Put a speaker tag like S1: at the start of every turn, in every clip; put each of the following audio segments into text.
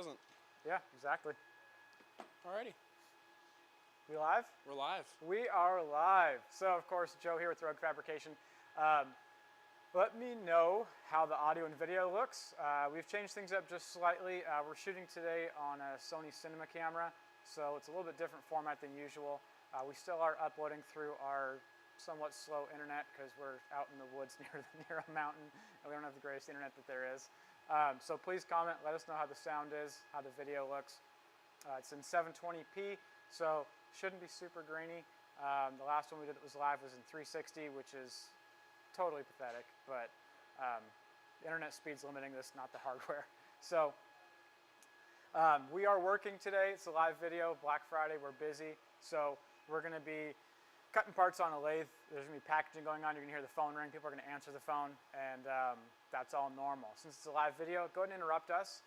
S1: doesn't.
S2: Yeah, exactly.
S1: Alrighty.
S2: We live?
S1: We're live.
S2: We are live. So, of course, Joe here with Rogue Fabrication. Let me know how the audio and video looks. We've changed things up just slightly. We're shooting today on a Sony Cinema camera, so it's a little bit different format than usual. We still are uploading through our somewhat slow internet because we're out in the woods near a mountain, and we don't have the greatest internet that there is. So please comment, let us know how the sound is, how the video looks. It's in 720p, so shouldn't be super grainy. The last one we did that was live was in 360, which is totally pathetic, but the internet speed's limiting this, not the hardware. So we are working today. It's a live video, Black Friday, we're busy. So we're gonna be cutting parts on a lathe. There's gonna be packaging going on. You're gonna hear the phone ring. People are gonna answer the phone, and that's all normal. Since it's a live video, go ahead and interrupt us.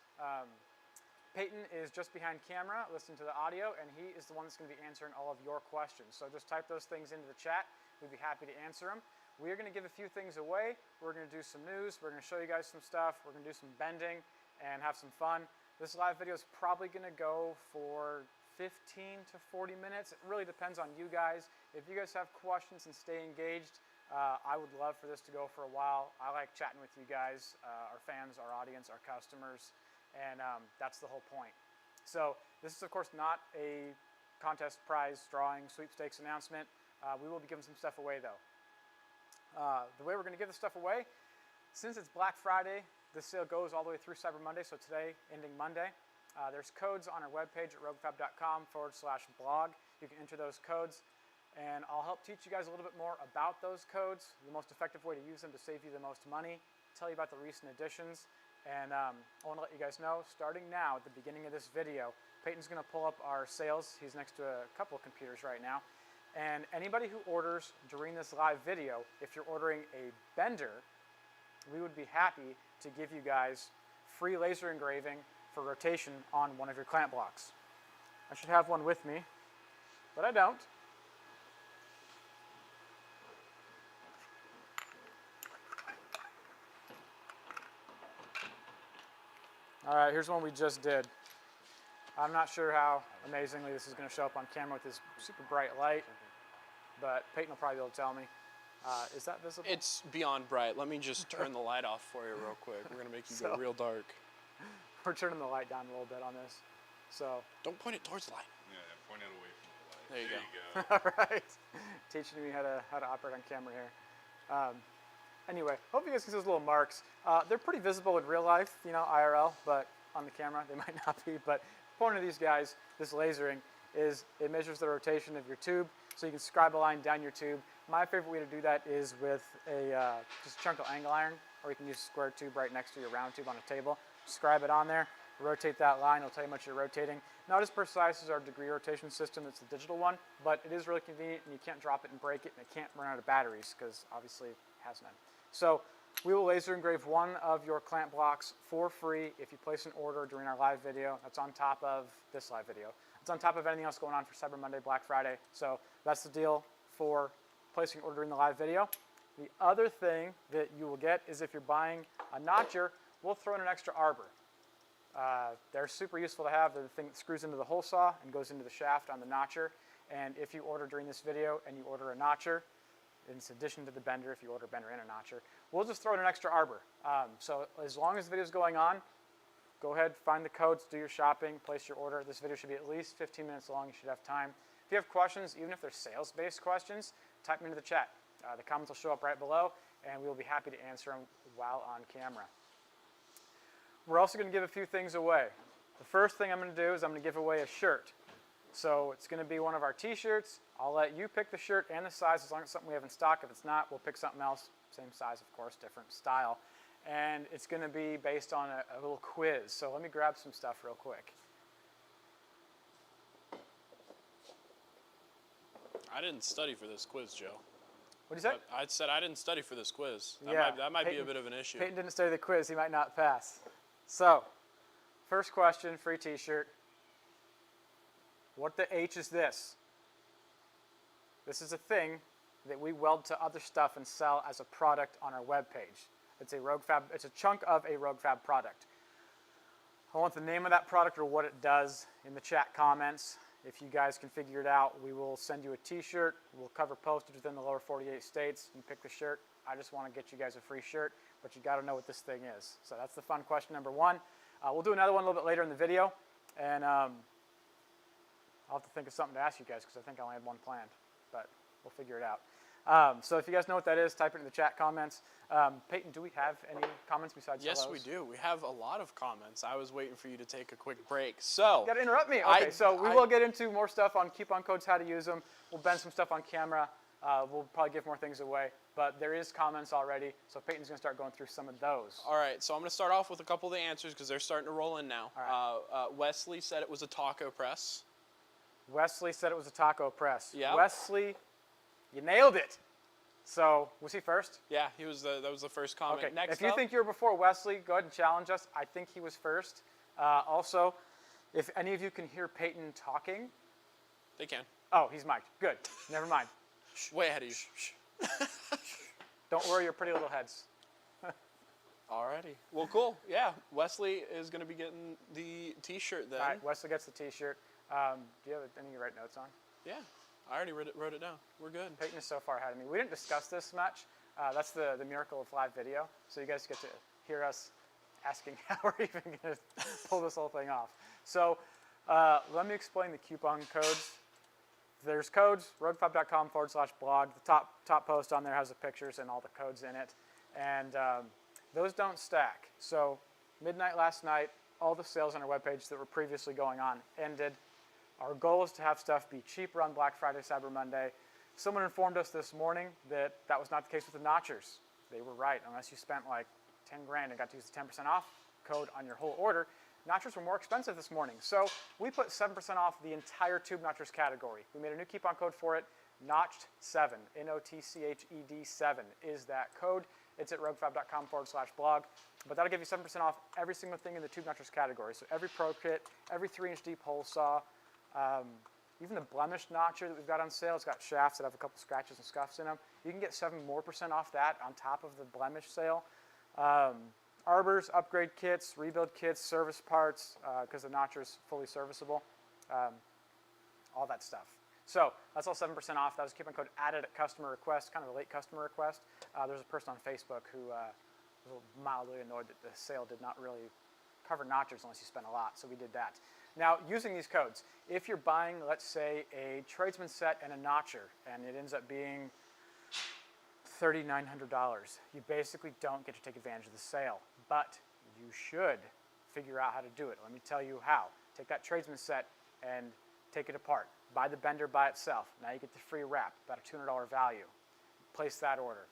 S2: Peyton is just behind camera, listening to the audio, and he is the one that's going to be answering all of your questions. So just type those things into the chat. We'd be happy to answer them. We are going to give a few things away. We're going to do some news. We're going to show you guys some stuff. We're going to do some bending and have some fun. This live video is probably going to go for 15 to 40 minutes. It really depends on you guys. If you guys have questions and stay engaged, I would love for this to go for a while. I like chatting with you guys, our fans, our audience, our customers. And that's the whole point. So this is, of course, not a contest prize drawing sweepstakes announcement. We will be giving some stuff away, though. The way we're going to give the stuff away, since it's Black Friday, this sale goes all the way through Cyber Monday, so today ending Monday. There's codes on our webpage at roguefab.com/blog. You can enter those codes, and I'll help teach you guys a little bit more about those codes, the most effective way to use them to save you the most money, tell you about the recent additions. And I want to let you guys know, starting now at the beginning of this video, Peyton's going to pull up our sales. He's next to a couple of computers right now. And anybody who orders during this live video, if you're ordering a bender, we would be happy to give you guys free laser engraving for rotation on one of your clamp blocks. I should have one with me, but I don't. All right, here's one we just did. I'm not sure how amazingly this is going to show up on camera with this super bright light, but Peyton will probably be able to tell me. Is that visible?
S1: It's beyond bright. Let me just turn the light off for you real quick. We're going to make you go real dark.
S2: We're turning the light down a little bit on this. So
S1: don't point it towards the light.
S3: Yeah, point it away from the light.
S1: There you go.
S2: All right. Teaching me how to operate on camera here. Anyway, hope you guys can see those little marks. They're pretty visible in real life, you know, IRL, but on the camera they might not be. But the point of these guys, this lasering, is it measures the rotation of your tube, so you can scribe a line down your tube. My favorite way to do that is with a just a chunk of angle iron, or you can use a square tube right next to your round tube on a table. Scribe it on there, rotate that line, it'll tell you how much you're rotating. Not as precise as our degree rotation system, it's the digital one, but it is really convenient, and you can't drop it and break it, and it can't run out of batteries, because obviously it has none. So we will laser engrave one of your clamp blocks for free if you place an order during our live video. That's on top of this live video. It's on top of anything else going on for Cyber Monday, Black Friday. So that's the deal for placing an order during the live video. The other thing that you will get is if you're buying a notcher, we'll throw in an extra arbor. They're super useful to have. They're the thing that screws into the hole saw and goes into the shaft on the notcher. And if you order during this video and you order a notcher, in addition to the bender, if you order a bender and a notcher, we'll just throw in an extra arbor. So as long as the video is going on, go ahead, find the codes, do your shopping, place your order. This video should be at least 15 minutes long. You should have time. If you have questions, even if they're sales-based questions, type them into the chat. The comments will show up right below, and we will be happy to answer them while on camera. We're also going to give a few things away. The first thing I'm going to do is I'm going to give away a shirt. So it's going to be one of our t-shirts. I'll let you pick the shirt and the size as long as it's something we have in stock. If it's not, we'll pick something else. Same size, of course, different style. And it's going to be based on a little quiz. So let me grab some stuff real quick.
S1: I didn't study for this quiz, Joe.
S2: What did you say?
S1: I said I didn't study for this quiz. That might be a bit of an issue.
S2: Peyton didn't study the quiz. He might not pass. So, first question, free t-shirt. What the H is this? This is a thing that we weld to other stuff and sell as a product on our webpage. It's a roguefab. It's a chunk of a roguefab product. I want the name of that product or what it does in the chat comments. If you guys can figure it out, we will send you a t-shirt. We'll cover postage within the lower 48 states. You pick the shirt. I just want to get you guys a free shirt, but you got to know what this thing is. So that's the fun question number one. We'll do another one a little bit later in the video, and I'll have to think of something to ask you guys because I think I only had one planned, but we'll figure it out. So if you guys know what that is, type it in the chat comments. Peyton, do we have any comments besides
S1: Yes,
S2: hellos?
S1: we do. We have a lot of comments. I was waiting for you to take a quick break. So
S2: You got to interrupt me. Okay, so we will get into more stuff on coupon codes, how to use them. We'll bend some stuff on camera. We'll probably give more things away, but there is comments already, so Peyton's going to start going through some of those.
S1: All right, so I'm going to start off with a couple of the answers because they're starting to roll in now.
S2: All right.
S1: Wesley said it was a taco press.
S2: Wesley said it was a taco press.
S1: Yeah.
S2: Wesley, you nailed it. So was he first?
S1: Yeah, that was the first comment.
S2: Okay.
S1: Next
S2: if you
S1: up,
S2: think you were before Wesley, go ahead and challenge us. I think he was first. Also, if any of you can hear Peyton talking.
S1: they can.
S2: Oh, he's mic'd. Good. Never mind.
S1: Way ahead of you.
S2: Don't worry your pretty little heads.
S1: Alrighty. Well, cool. Yeah, Wesley is going to be getting the T-shirt then.
S2: All right, Wesley gets the T-shirt. Do you have any you write notes on?
S1: Yeah, I already wrote it down. We're good.
S2: Peyton is so far ahead of me. We didn't discuss this much. That's the miracle of live video. So you guys get to hear us asking how we're even going to pull this whole thing off. So let me explain the coupon codes. There's codes, roguefab.com/blog. The top post on there has the pictures and all the codes in it. And those don't stack. So midnight last night, all the sales on our webpage that were previously going on ended. Our goal is to have stuff be cheaper on Black Friday, Cyber Monday. Someone informed us this morning that that was not the case with the notchers. They were right. Unless you spent like 10 grand and got to use the 10% off code on your whole order, notchers were more expensive this morning. So we put 7% off the entire tube notchers category. We made a new coupon code for it, Notched7, Notched 7 is that code. It's at roguefab.com/blog. But that'll give you 7% off every single thing in the tube notchers category. So every pro kit, every 3-inch deep hole saw, even the blemished notcher that we've got on sale, it's got shafts that have a couple scratches and scuffs in them. You can get 7% more off that on top of the blemish sale. Arbors, upgrade kits, rebuild kits, service parts, because the notcher is fully serviceable, all that stuff. So that's all 7% off. That was a coupon code added at customer request, kind of a late customer request. There's a person on Facebook who was mildly annoyed that the sale did not really cover notchers unless you spent a lot, so we did that. Now, using these codes, if you're buying, let's say, a tradesman set and a notcher, and it ends up being $3,900, you basically don't get to take advantage of the sale, but you should figure out how to do it. Let me tell you how. Take that tradesman set and take it apart. Buy the bender by itself. Now you get the free wrap, about a $200 value. Place that order.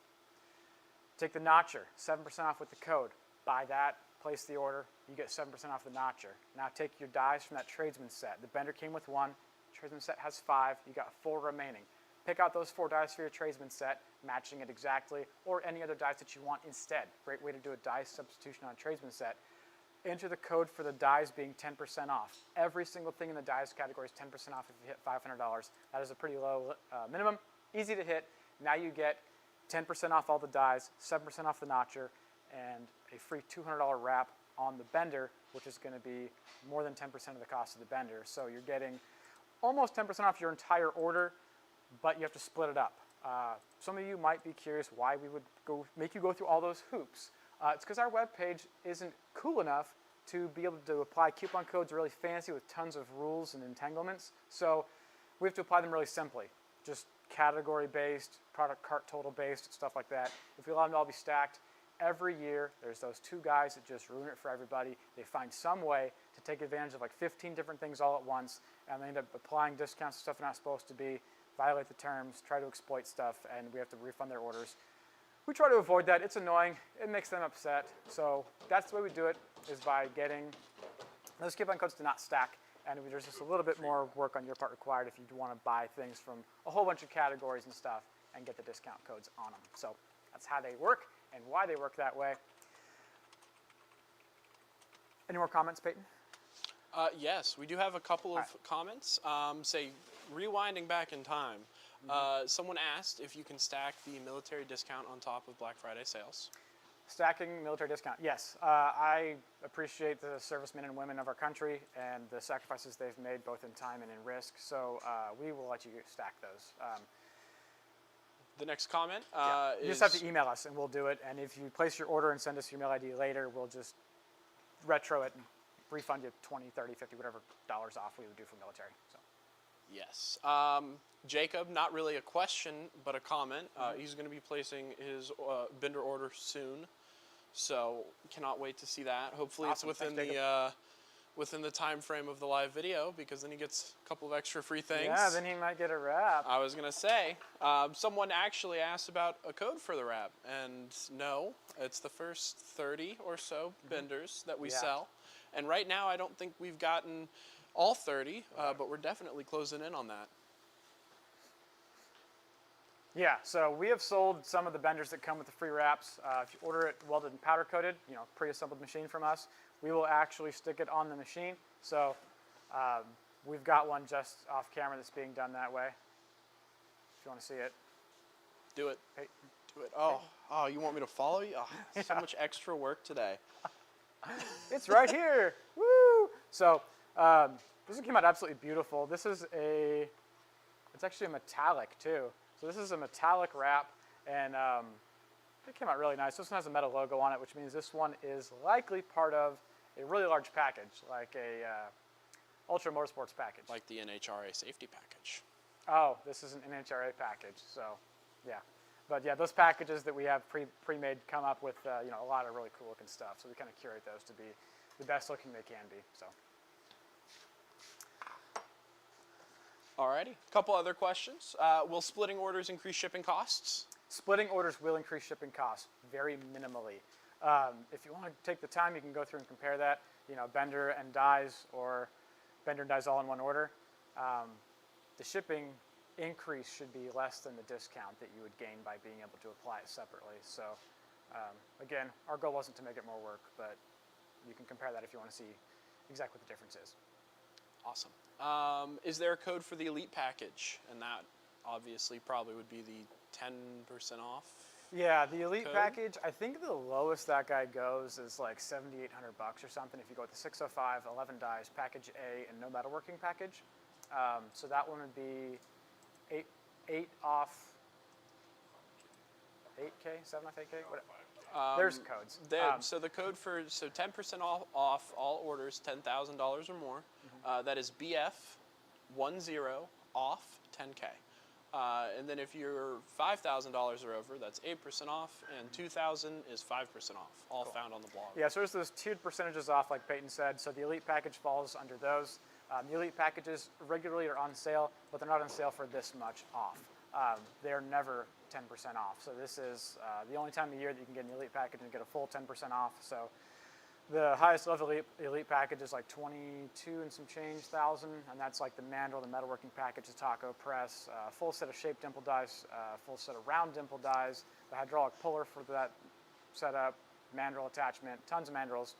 S2: Take the notcher, 7% off with the code. Buy that, place the order, you get 7% off the notcher. Now take your dies from that tradesman set. The bender came with 1, tradesman set has 5, you got 4 remaining. Pick out those 4 dies for your tradesman set, matching it exactly, or any other dies that you want instead. Great way to do a die substitution on a tradesman set. Enter the code for the dies being 10% off. Every single thing in the dies category is 10% off if you hit $500. That is a pretty low minimum, easy to hit. Now you get 10% off all the dies, 7% off the notcher, and a free $200 wrap on the bender, which is going to be more than 10% of the cost of the bender. So you're getting almost 10% off your entire order, but you have to split it up. Some of you might be curious why we would make you go through all those hoops. It's because our webpage isn't cool enough to be able to apply coupon codes really fancy with tons of rules and entanglements. So we have to apply them really simply, just category-based, product cart total-based, stuff like that. If we allow them to all be stacked, every year there's those 2 guys that just ruin it for everybody. They find some way to take advantage of like 15 different things all at once, and they end up applying discounts to stuff they're not supposed to be, violate the terms, try to exploit stuff, and we have to refund their orders. We try to avoid that. It's annoying. It makes them upset. So that's the way we do it, is by getting those coupon codes to not stack. And there's just a little bit more work on your part required if you want to buy things from a whole bunch of categories and stuff and get the discount codes on them. So that's how they work and why they work that way. Any more comments, Peyton?
S1: Yes, we do have a couple of comments. Say, rewinding back in time, someone asked if you can stack the military discount on top of Black Friday sales.
S2: Stacking military discount. Yes, I appreciate the servicemen and women of our country and the sacrifices they've made both in time and in risk. So we will let you stack those.
S1: The next comment
S2: You just have to email us and we'll do it. And if you place your order and send us your mail ID later, we'll just retro it and refund you 20, 30, 50, whatever dollars off we would do for military. So.
S1: Yes. Jacob, not really a question, but a comment. He's going to be placing his bender order soon, so cannot wait to see that. Hopefully
S2: Awesome.
S1: it's within
S2: Thanks,
S1: within the time frame of the live video, because then he gets a couple of extra free things.
S2: Yeah, then he might get a wrap.
S1: I was going to say, someone actually asked about a code for the wrap, and no, it's the first 30 or so benders that we sell. And right now I don't think we've gotten all 30, but we're definitely closing in on that.
S2: Yeah, so we have sold some of the benders that come with the free wraps. If you order it welded and powder coated, pre-assembled machine from us, we will actually stick it on the machine. So we've got one just off camera that's being done that way. If you want to see it.
S1: Do it.
S2: Hey.
S1: Do it. Oh, you want me to follow you? Oh, so much extra work today.
S2: It's right here. Woo! So this one came out absolutely beautiful. This is it's actually a metallic too. So this is a metallic wrap, and it came out really nice. This one has a metal logo on it, which means this one is likely part of a really large package, like a Ultra Motorsports package.
S1: Like the NHRA safety package.
S2: Oh, this is an NHRA package, so yeah. But yeah, those packages that we have pre-made come up with a lot of really cool looking stuff. So we kind of curate those to be the best looking they can be. So.
S1: Alrighty, a couple other questions. Will splitting orders increase shipping costs?
S2: Splitting orders will increase shipping costs very minimally. If you want to take the time, you can go through and compare that. Bender and dies, or bender and dies all in one order. The shipping increase should be less than the discount that you would gain by being able to apply it separately. So again, our goal wasn't to make it more work, but you can compare that if you want to see exactly what the difference is.
S1: Awesome. Is there a code for the Elite package? And that obviously probably would be the 10% off.
S2: Yeah, the Elite
S1: code?
S2: package, I think the lowest that guy goes is like $7,800 or something if you go with the 605, 11 dies, package A, and no metalworking package. So that one would be 8 off 8K, 7 off 8K? What? There's codes.
S1: So the code for 10% off all orders $10,000 or more. That is BF 10 off 10K. And then if you're $5,000 or over, that's 8% off, and $2,000 is 5% off. All cool. Found on the blog.
S2: Yeah, so there's those tiered percentages off, like Peyton said. So the Elite package falls under those. The Elite packages regularly are on sale, but they're not on sale for this much off. They're never 10% off. So this is the only time of year that you can get an Elite package and get a full 10% off. So the highest level Elite package is like 22 and some change thousand, and that's like the mandrel, the metalworking package, the taco press, full set of shaped dimple dies, full set of round dimple dies, the hydraulic puller for that setup, mandrel attachment, tons of mandrels,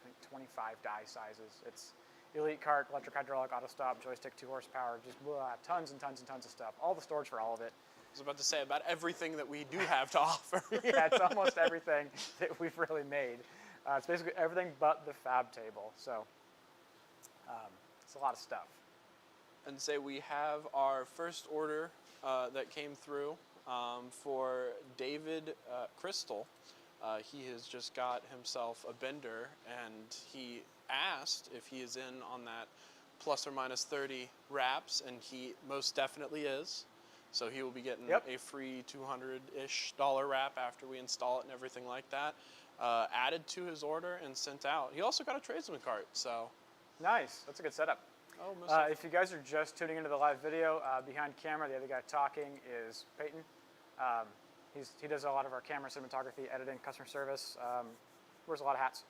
S2: I think 25 die sizes. It's Elite cart, electric hydraulic, auto stop, joystick, 2 horsepower, just tons and tons and tons of stuff. All the storage for all of it.
S1: I was about to say about everything that we do have to offer.
S2: Yeah, it's almost everything that we've really made. It's basically everything but the fab table. So it's a lot of stuff.
S1: And say we have our first order that came through for David Crystal. He has just got himself a bender, and he asked if he is in on that plus or minus 30 wraps, and he most definitely is. So he will be getting a free $200-ish wrap after we install it and everything like that, added to his order and sent out. He also got a tradesman cart, so.
S2: Nice, that's a good setup.
S1: Oh,
S2: if you guys are just tuning into the live video, behind camera, the other guy talking is Peyton. He does a lot of our camera, cinematography, editing, customer service, wears a lot of hats.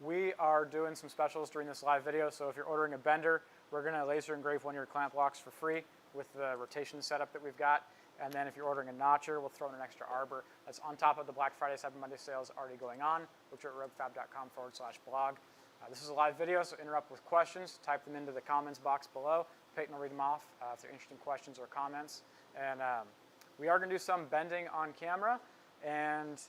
S2: We are doing some specials during this live video, so if you're ordering a bender, we're going to laser engrave one of your clamp blocks for free with the rotation setup that we've got. And then if you're ordering a notcher, we'll throw in an extra arbor. That's on top of the Black Friday, Cyber Monday sales already going on, which are at roguefab.com/blog. This is a live video, so interrupt with questions. Type them into the comments box below. Peyton will read them off if they're interesting questions or comments. And we are going to do some bending on camera. And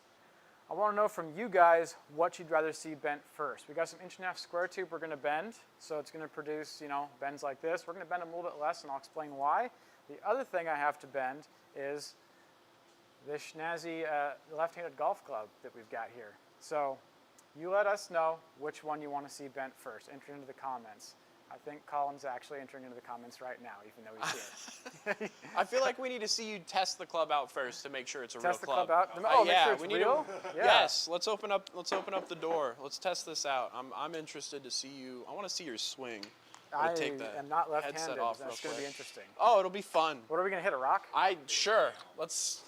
S2: I want to know from you guys what you'd rather see bent first. We got some 1.5" square tube we're going to bend, so it's going to produce, bends like this. We're going to bend them a little bit less, and I'll explain why. The other thing I have to bend is this snazzy left-handed golf club that we've got here. So you let us know which one you want to see bent first. Enter into the comments. I think Colin's actually entering into the comments right now, even though he's here.
S1: I feel like we need to see you test the club out first to make sure it's a real club.
S2: Test the club out? Oh, make sure it's
S1: we need
S2: real?
S1: to, Yes, let's open up the door. Let's test this out. I'm interested to see you. I want to see your swing.
S2: I
S1: take the
S2: am not left-handed.
S1: headset off
S2: That's
S1: real
S2: going to be
S1: quick.
S2: interesting.
S1: Oh, it'll be fun.
S2: What are we going to hit, a rock?
S1: Sure. Let's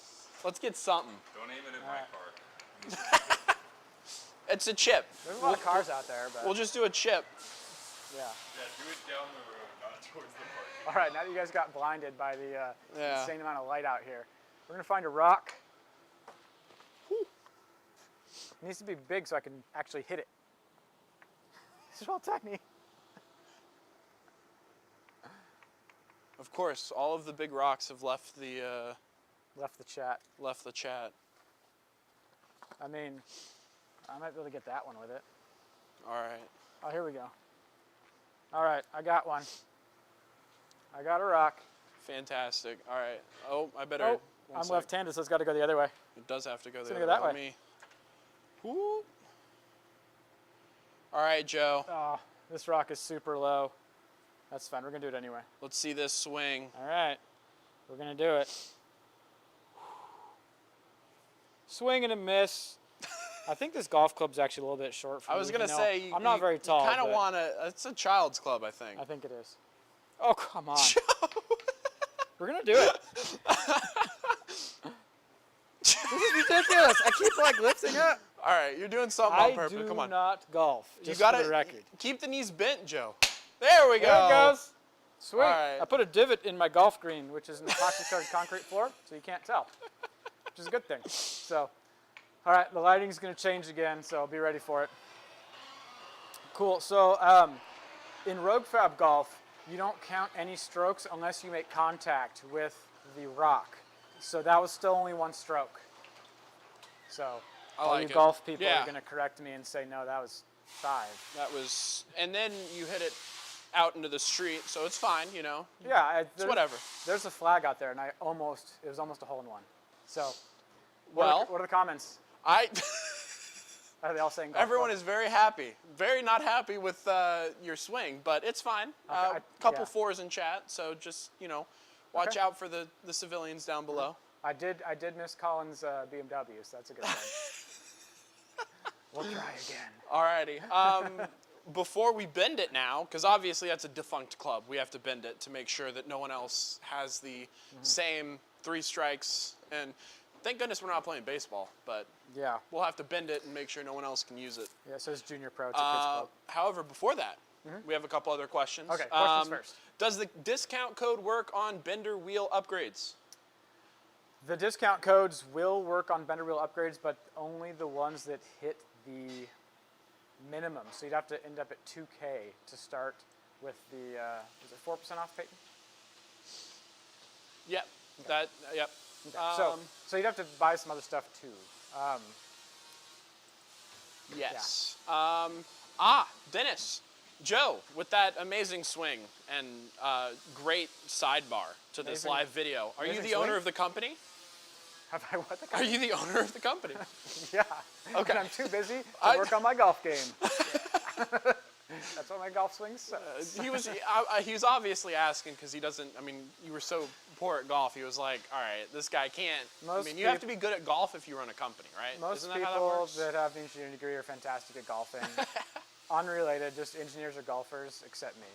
S1: get something.
S3: Don't aim it at my car.
S1: It's a chip.
S2: There's a lot of cars out there, but
S1: We'll just do a chip.
S2: yeah.
S3: Yeah, do it down the road, not towards the parking.
S2: All right, now that you guys got blinded by the
S1: Yeah.
S2: insane amount of light out here, we're going to find a rock. It needs to be big so I can actually hit it. It's all tiny.
S1: Of course, all of the big rocks have left the
S2: Left the chat.
S1: chat.
S2: I mean, I might be able to get that one with it.
S1: All right.
S2: Oh, here we go. All right, I got one. I got a rock.
S1: Fantastic. All right. Oh, I better.
S2: Oh,
S1: one
S2: I'm
S1: sec.
S2: left-handed, so it's got to go the other way.
S1: It does have to go the
S2: gonna
S1: other
S2: go that
S1: Let
S2: way.
S1: me. Whoop. All right, Joe.
S2: Oh, this rock is super low. That's fine. We're going to do it anyway.
S1: Let's see this swing.
S2: All right. We're going to do it. Swing and a miss. I think this golf club's actually a little bit short for me.
S1: I was gonna
S2: even though
S1: say
S2: I'm not very tall.
S1: You kind of
S2: but
S1: want to. It's a child's club, I think.
S2: I think it is. Oh, come on. We're going to do it. This is ridiculous. I keep lifting up.
S1: All right, you're doing something on
S2: I
S1: purpose.
S2: do
S1: Come on.
S2: not golf.
S1: You
S2: Just
S1: gotta
S2: for the record.
S1: keep the knees bent, Joe. There we go.
S2: There it goes. Sweet.
S1: All right.
S2: I put a divot in my golf green, which is an epoxy-coated concrete floor, so you can't tell, which is a good thing. So, all right, the lighting's going to change again, so be ready for it. Cool. So, in roguefab golf, you don't count any strokes unless you make contact with the rock. So that was still only one stroke. So, all
S1: like
S2: you
S1: it.
S2: golf people
S1: Yeah.
S2: are going to correct me and say, no, that was 5.
S1: That was, and then you hit it out into the street, so it's fine,
S2: Yeah,
S1: It's whatever.
S2: There's a flag out there, and it was almost a hole-in-one. So,
S1: Well,
S2: what are the comments? Are they all saying golf
S1: everyone
S2: club?
S1: is very happy. Very not happy with your swing, but it's fine. Couple
S2: yeah.
S1: 4s in chat, so just watch
S2: Okay.
S1: out for the civilians down below.
S2: I did miss Colin's BMW, so that's a good thing. We'll try again.
S1: Alrighty. Before we bend it now, because obviously that's a defunct club, we have to bend it to make sure that no one else has the same 3 strikes. And thank goodness we're not playing baseball, but
S2: Yeah.
S1: we'll have to bend it and make sure no one else can use it.
S2: Yeah, so it's junior pro. It's a kids club.
S1: However, before that, we have a couple other questions.
S2: Okay, questions first.
S1: Does the discount code work on bender wheel upgrades?
S2: The discount codes will work on bender wheel upgrades, but only the ones that hit the minimum. So you'd have to end up at 2K to start with the, is it 4% off, Peyton?
S1: Yep. Yep.
S2: Okay. So you'd have to buy some other stuff too.
S1: Yes. Dennis, Joe, with that amazing swing and great sidebar to this
S2: Amazing-
S1: live video, are you
S2: amazing
S1: the owner
S2: swing?
S1: of the company?
S2: Have I what the
S1: Are you the owner of the company?
S2: Yeah.
S1: Okay.
S2: And I'm too busy to work on my golf game. That's why my golf swings suck.
S1: He was obviously asking because he doesn't. I mean, you were so poor at golf. He was like, "All right, this guy can't."
S2: Most
S1: you have to be good at golf if you run a company, right?
S2: Most
S1: Isn't that how that
S2: people
S1: works?
S2: that have an engineering degree are fantastic at golfing. Unrelated, just engineers or golfers, except me.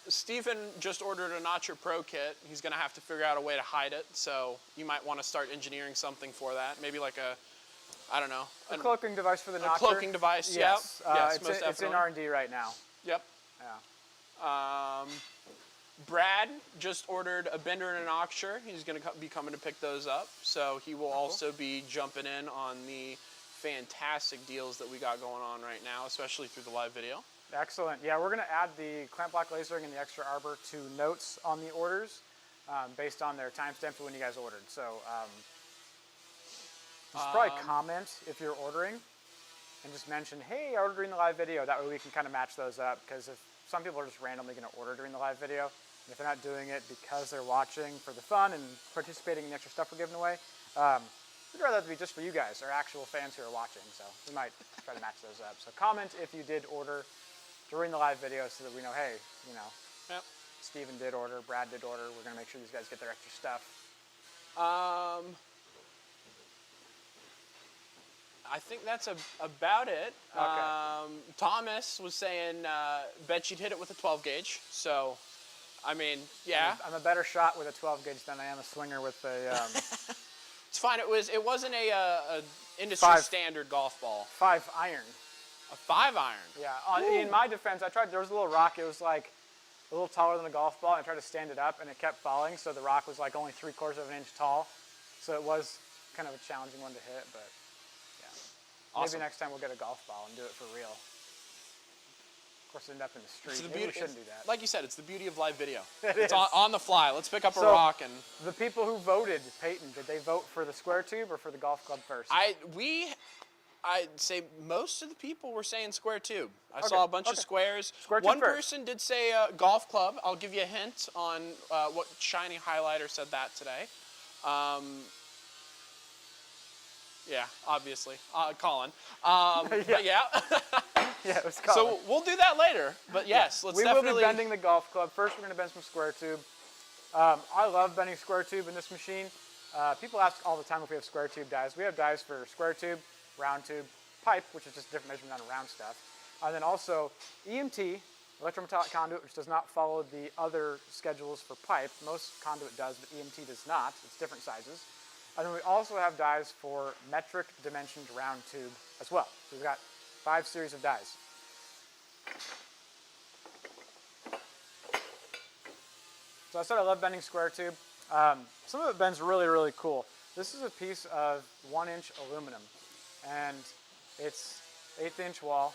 S1: Stephen just ordered a Notcher Pro kit. He's going to have to figure out a way to hide it, so you might want to start engineering something for that. Maybe like I don't know.
S2: A cloaking device for the
S1: A
S2: notcher.
S1: cloaking device,
S2: Yes.
S1: yep. Yes, most
S2: it's in
S1: definitely.
S2: R&D right now.
S1: Yep.
S2: Yeah.
S1: Brad just ordered a bender and an auxer. He's going to be coming to pick those up, so he will also be jumping in on the fantastic deals that we got going on right now, especially through the live video.
S2: Excellent. Yeah, we're going to add the clamp block lasering and the extra arbor to notes on the orders based on their timestamp for when you guys ordered. So You should probably comment if you're ordering and just mention, hey, I ordered during the live video. That way we can kind of match those up, because if some people are just randomly going to order during the live video, and if they're not doing it because they're watching for the fun and participating in the extra stuff we're giving away, we'd rather that to be just for you guys, our actual fans who are watching. So we might try to match those up. So comment if you did order during the live video, so that we know, hey, you know,
S1: Yep.
S2: Steven did order, Brad did order. We're going to make sure these guys get their extra stuff.
S1: I think that's about it.
S2: Okay.
S1: Thomas was saying, bet you'd hit it with a 12 gauge. So, I mean, yeah.
S2: I'm a better shot with a 12 gauge than I am a swinger with a
S1: It's fine. It wasn't a industry standard golf ball.
S2: 5 iron.
S1: A 5 iron.
S2: Yeah. In my defense, I tried. There was a little rock. It was like a little taller than a golf ball. And I tried to stand it up, and it kept falling. So the rock was like only 3/4 of an inch tall. So it was kind of a challenging one to hit, but.
S1: Awesome.
S2: Maybe next time we'll get a golf ball and do it for real. Of course, end up in the street.
S1: So
S2: Maybe we shouldn't do that.
S1: Like you said, it's the beauty of live video.
S2: It's
S1: on the fly. Let's pick up a rock and.
S2: The people who voted, Peyton, did they vote for the square tube or for the golf club first?
S1: I'd say most of the people were saying square tube. I saw a bunch of squares.
S2: Square tube
S1: One
S2: first.
S1: person did say golf club. I'll give you a hint on what shiny highlighter said that today. Yeah, obviously. Colin. But yeah.
S2: Yeah, it was Colin.
S1: So we'll do that later. But yes, let's definitely.
S2: We will be bending the golf club. First, we're going to bend some square tube. I love bending square tube in this machine. People ask all the time if we have square tube dies. We have dies for square tube, round tube, pipe, which is just different measurement on round stuff. And then also EMT, electrometallic conduit, which does not follow the other schedules for pipe. Most conduit does, but EMT does not. It's different sizes. And then we also have dies for metric dimensioned round tube as well. So we've got 5 series of dies. So I said I love bending square tube. Some of it bends really, really cool. This is a piece of 1-inch aluminum, and it's 1/8 inch wall,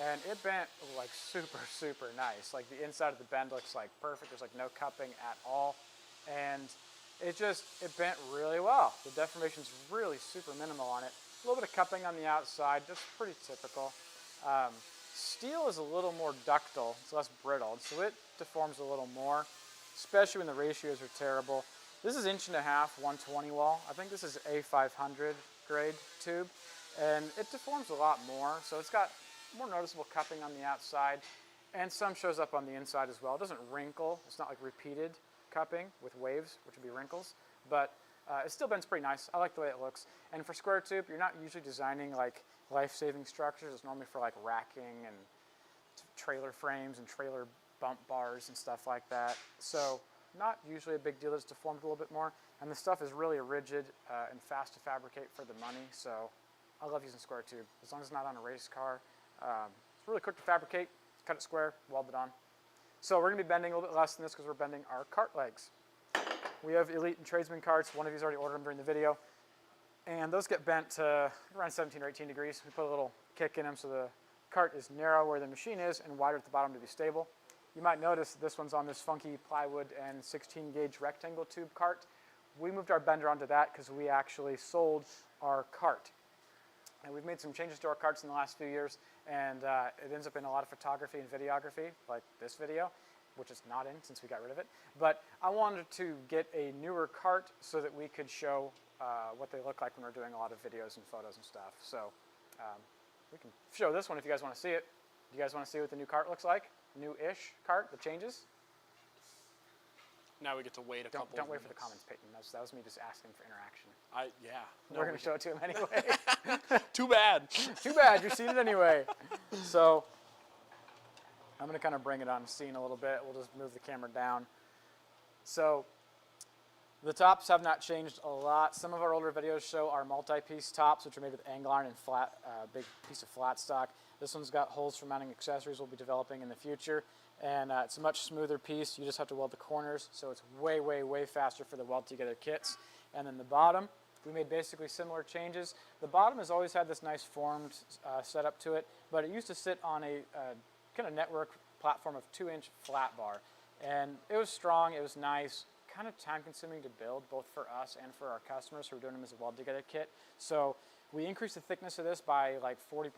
S2: and it bent like super, super nice. Like the inside of the bend looks like perfect. There's like no cupping at all, and it bent really well. The deformation's really super minimal on it. A little bit of cupping on the outside, that's pretty typical. Steel is a little more ductile, it's less brittle, so it deforms a little more, especially when the ratios are terrible. This is 1.5 inch, 120 wall. I think this is A500 grade tube, and it deforms a lot more, so it's got more noticeable cupping on the outside, and some shows up on the inside as well. It doesn't wrinkle, it's not like repeated cupping with waves, which would be wrinkles, but it still bends pretty nice. I like the way it looks. And for square tube, you're not usually designing like life-saving structures. It's normally for like racking and trailer frames and trailer bump bars and stuff like that. So not usually a big deal. It's deformed a little bit more. And the stuff is really rigid and fast to fabricate for the money. So I love using square tube. As long as it's not on a race car. It's really quick to fabricate. Cut it square, weld it on. So we're going to be bending a little bit less than this because we're bending our cart legs. We have Elite and Tradesman carts. One of you's already ordered them during the video. And those get bent to around 17 or 18 degrees. We put a little kick in them so the cart is narrow where the machine is and wider at the bottom to be stable. You might notice this one's on this funky plywood and 16 gauge rectangle tube cart. We moved our bender onto that because we actually sold our cart. And we've made some changes to our carts in the last few years, and it ends up in a lot of photography and videography, like this video, which is not in since we got rid of it. But I wanted to get a newer cart so that we could show what they look like when we're doing a lot of videos and photos and stuff. So we can show this one if you guys want to see it. Do you guys want to see what the new cart looks like? New-ish cart, the changes?
S1: Now we get to wait a couple.
S2: Don't wait for the comments, Peyton. That was me just asking for interaction.
S1: Yeah.
S2: We're going to show it to him anyway.
S1: Too bad.
S2: Too bad. You've seen it anyway. So I'm going to kind of bring it on scene a little bit. We'll just move the camera down. So the tops have not changed a lot. Some of our older videos show our multi-piece tops, which are made with angle iron and flat, big piece of flat stock. This one's got holes for mounting accessories we'll be developing in the future. And it's a much smoother piece. You just have to weld the corners, so it's way, way, way faster for the weld-together kits. And then the bottom, we made basically similar changes. The bottom has always had this nice formed setup to it, but it used to sit on a kind of network platform of 2-inch flat bar. And it was strong, it was nice, kind of time consuming to build, both for us and for our customers who are doing them as a weld together kit. So we increased the thickness of this by like 40%,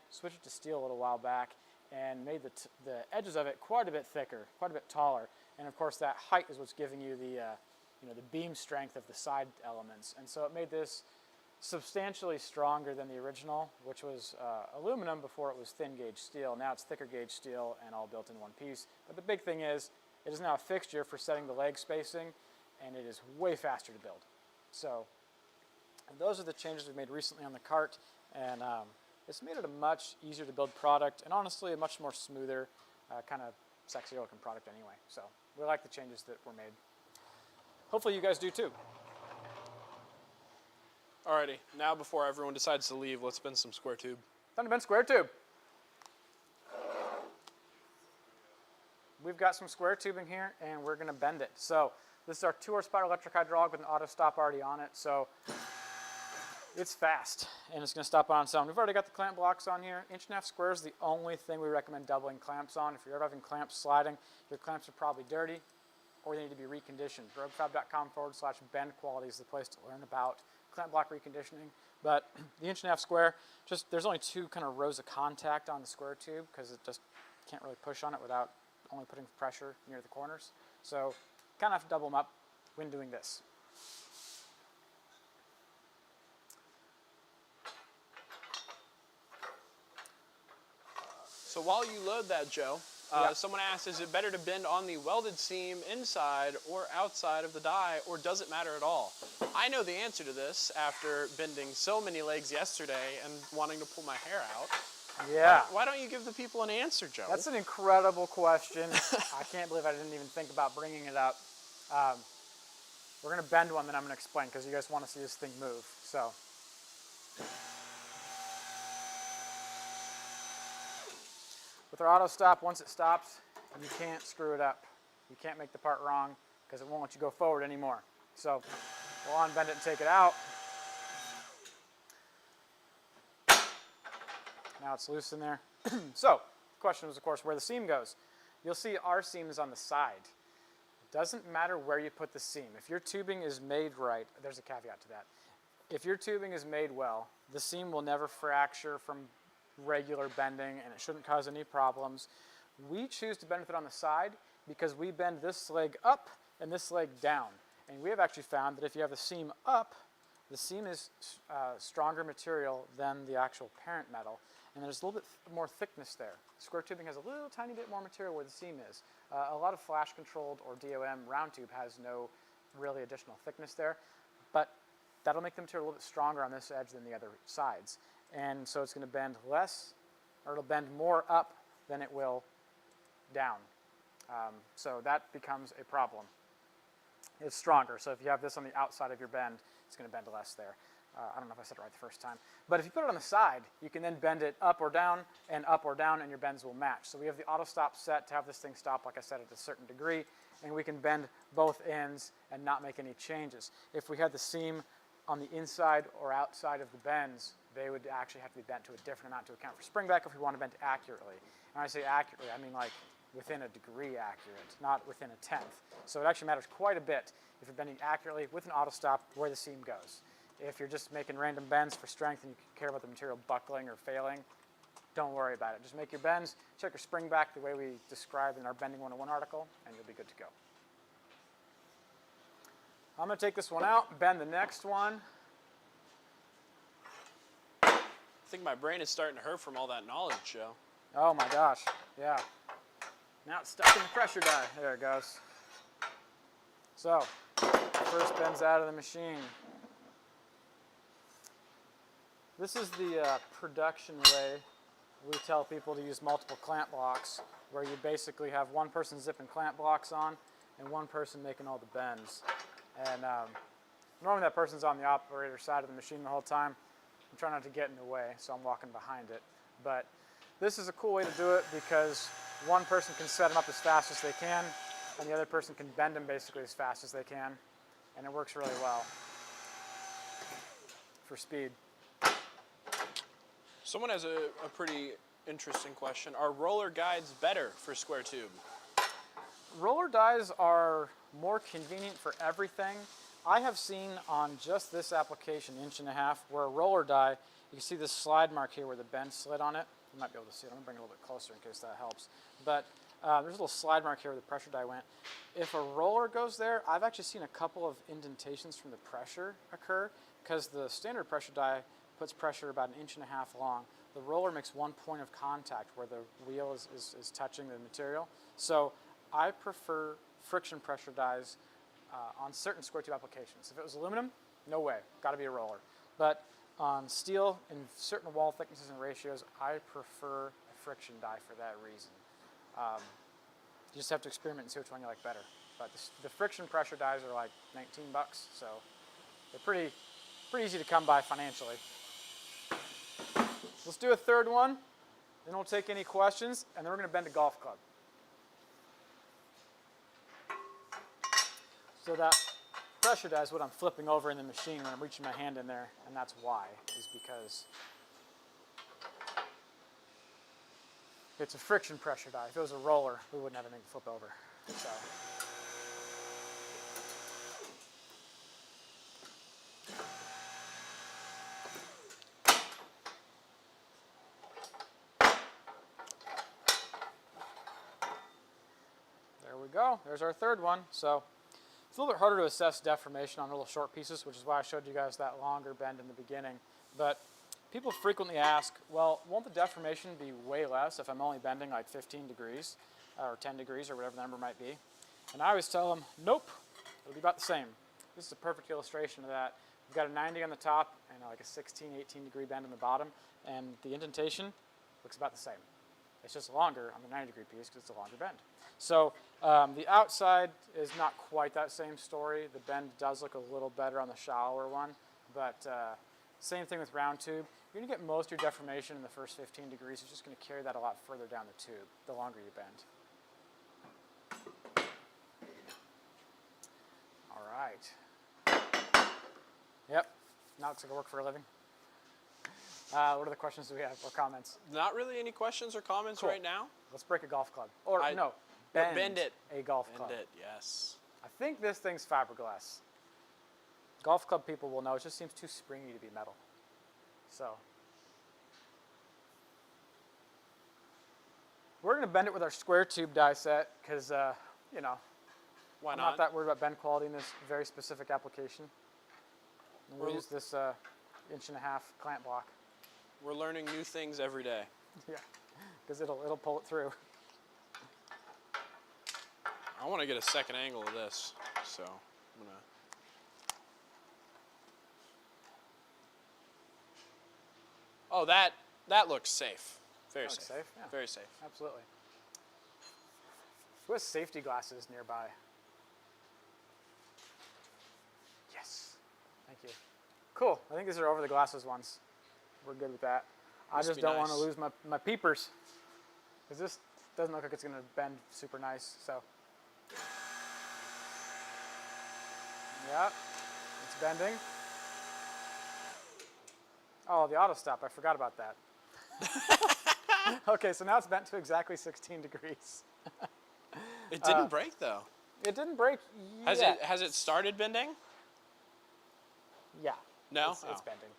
S2: switched it to steel a little while back, and made the edges of it quite a bit thicker, quite a bit taller. And of course that height is what's giving you the the beam strength of the side elements. And so it made this substantially stronger than the original, which was aluminum before it was thin gauge steel. Now it's thicker gauge steel and all built in one piece. But the big thing is, it is now a fixture for setting the leg spacing, and it is way faster to build. So those are the changes we made recently on the cart, and it's made it a much easier to build product, and honestly a much more smoother, kind of sexier looking product anyway. So we like the changes that were made. Hopefully you guys do too.
S1: Alrighty, now before everyone decides to leave, let's bend some square tube.
S2: Time to bend square tube. We've got some square tubing here, and we're going to bend it. So this is our 2 horsepower electric hydraulic with an auto stop already on it. So it's fast, and it's going to stop on its own. We've already got the clamp blocks on here. 1.5 square is the only thing we recommend doubling clamps on. If you're ever having clamps sliding, your clamps are probably dirty, or they need to be reconditioned. roguefab.com/bend quality is the place to learn about clamp block reconditioning. But the 1.5 square, there's only 2 kind of rows of contact on the square tube because it just can't really push on it without only putting pressure near the corners. So kind of have to double them up when doing this.
S1: So while you load that, Joe,
S2: Yeah.
S1: someone asked, is it better to bend on the welded seam inside or outside of the die, or does it matter at all? I know the answer to this after bending so many legs yesterday and wanting to pull my hair out.
S2: Yeah.
S1: Why don't you give the people an answer, Joe?
S2: That's an incredible question. I can't believe I didn't even think about bringing it up. We're going to bend one that I'm going to explain because you guys want to see this thing move. So. With our auto stop, once it stops, you can't screw it up. You can't make the part wrong because it won't let you go forward anymore. So we'll unbend it and take it out. Now it's loose in there. So the question was, of course, where the seam goes. You'll see our seam is on the side. It doesn't matter where you put the seam. If your tubing is made right, there's a caveat to that. If your tubing is made well, the seam will never fracture from regular bending, and it shouldn't cause any problems. We choose to bend with it on the side because we bend this leg up and this leg down. And we have actually found that if you have the seam up, the seam is stronger material than the actual parent metal, and there's a little bit more thickness there. Square tubing has a little tiny bit more material where the seam is. A lot of flash controlled or DOM round tube has no really additional thickness there, but that'll make the material a little bit stronger on this edge than the other sides. And so it's going to bend less, or it'll bend more up than it will down. So that becomes a problem. It's stronger, so if you have this on the outside of your bend, it's going to bend less there. I don't know if I said it right the first time. But if you put it on the side, you can then bend it up or down, and your bends will match. So we have the auto stop set to have this thing stop, like I said, at a certain degree, and we can bend both ends and not make any changes. If we had the seam on the inside or outside of the bends, they would actually have to be bent to a different amount to account for spring back if we want to bend accurately. And when I say accurately, I mean like within a degree accurate, not within a tenth. So it actually matters quite a bit if you're bending accurately with an auto stop where the seam goes. If you're just making random bends for strength and you care about the material buckling or failing, don't worry about it. Just make your bends, check your spring back the way we described in our Bending 101 article, and you'll be good to go. I'm going to take this one out, bend the next one.
S1: I think my brain is starting to hurt from all that knowledge, Joe.
S2: Oh my gosh, yeah. Now it's stuck in the pressure die. There it goes. So, first bends out of the machine. This is the production way we tell people to use multiple clamp blocks, where you basically have one person zipping clamp blocks on and one person making all the bends. And normally that person's on the operator side of the machine the whole time. I'm trying not to get in the way, so I'm walking behind it. But this is a cool way to do it because one person can set them up as fast as they can, and the other person can bend them basically as fast as they can, and it works really well for speed.
S1: Someone has a pretty interesting question. Are roller guides better for square tube?
S2: Roller dies are more convenient for everything. I have seen on just this application, 1.5 inch, where a roller die, you can see this slide mark here where the bend slid on it. You might be able to see it. I'm going to bring it a little bit closer in case that helps. But there's a little slide mark here where the pressure die went. If a roller goes there, I've actually seen a couple of indentations from the pressure occur because the standard pressure die puts pressure about 1.5 inches long. The roller makes one point of contact where the wheel is touching the material. So I prefer friction pressure dies on certain square tube applications. If it was aluminum, no way, got to be a roller. But on steel, in certain wall thicknesses and ratios, I prefer a friction die for that reason. You just have to experiment and see which one you like better. But the friction pressure dies are like 19 bucks, so they're pretty easy to come by financially. Let's do a third one, then we'll take any questions, and then we're going to bend a golf club. So that pressure die is what I'm flipping over in the machine when I'm reaching my hand in there, and that's why, is because it's a friction pressure die. If it was a roller, we wouldn't have anything to flip over. So. There we go. There's our third one. So it's a little bit harder to assess deformation on little short pieces, which is why I showed you guys that longer bend in the beginning. But people frequently ask, well, won't the deformation be way less if I'm only bending like 15 degrees or 10 degrees or whatever the number might be? And I always tell them, nope, it'll be about the same. This is a perfect illustration of that. We've got a 90 on the top and like a 16, 18 degree bend on the bottom, and the indentation looks about the same. It's just longer on the 90 degree piece because it's a longer bend. So the outside is not quite that same story. The bend does look a little better on the shallower one, but same thing with round tube. You're going to get most of your deformation in the first 15 degrees. You're just going to carry that a lot further down the tube the longer you bend. All right. Yep. Now it looks like I work for a living. What other questions do we have or comments?
S1: Not really any questions or comments right now.
S2: Let's break a golf club. Or no, bend
S1: it.
S2: A golf club.
S1: Bend it, yes.
S2: I think this thing's fiberglass. Golf club people will know it just seems too springy to be metal. So we're going to bend it with our square tube die set because, you know,
S1: Why
S2: I'm
S1: not?
S2: not that worried about bend quality in this very specific application. And we'll use this 1.5 inch clamp block.
S1: We're learning new things every day.
S2: Yeah, because it'll pull it through.
S1: I want to get a second angle of this, so I'm gonna. Oh, that looks safe. Very safe.
S2: Yeah.
S1: Very safe.
S2: Absolutely. Who has safety glasses nearby? Yes. Thank you. Cool. I think these are over the glasses ones. We're good with that. I
S1: Must
S2: just
S1: be
S2: don't want
S1: nice.
S2: to lose my peepers. Because this doesn't look like it's going to bend super nice. So. Yeah. It's bending. Oh, the auto stop. I forgot about that. Okay, so now it's bent to exactly 16 degrees.
S1: It didn't break though.
S2: It didn't break
S1: Has
S2: yet.
S1: it started bending?
S2: Yeah.
S1: No?
S2: It's
S1: Oh.
S2: bending.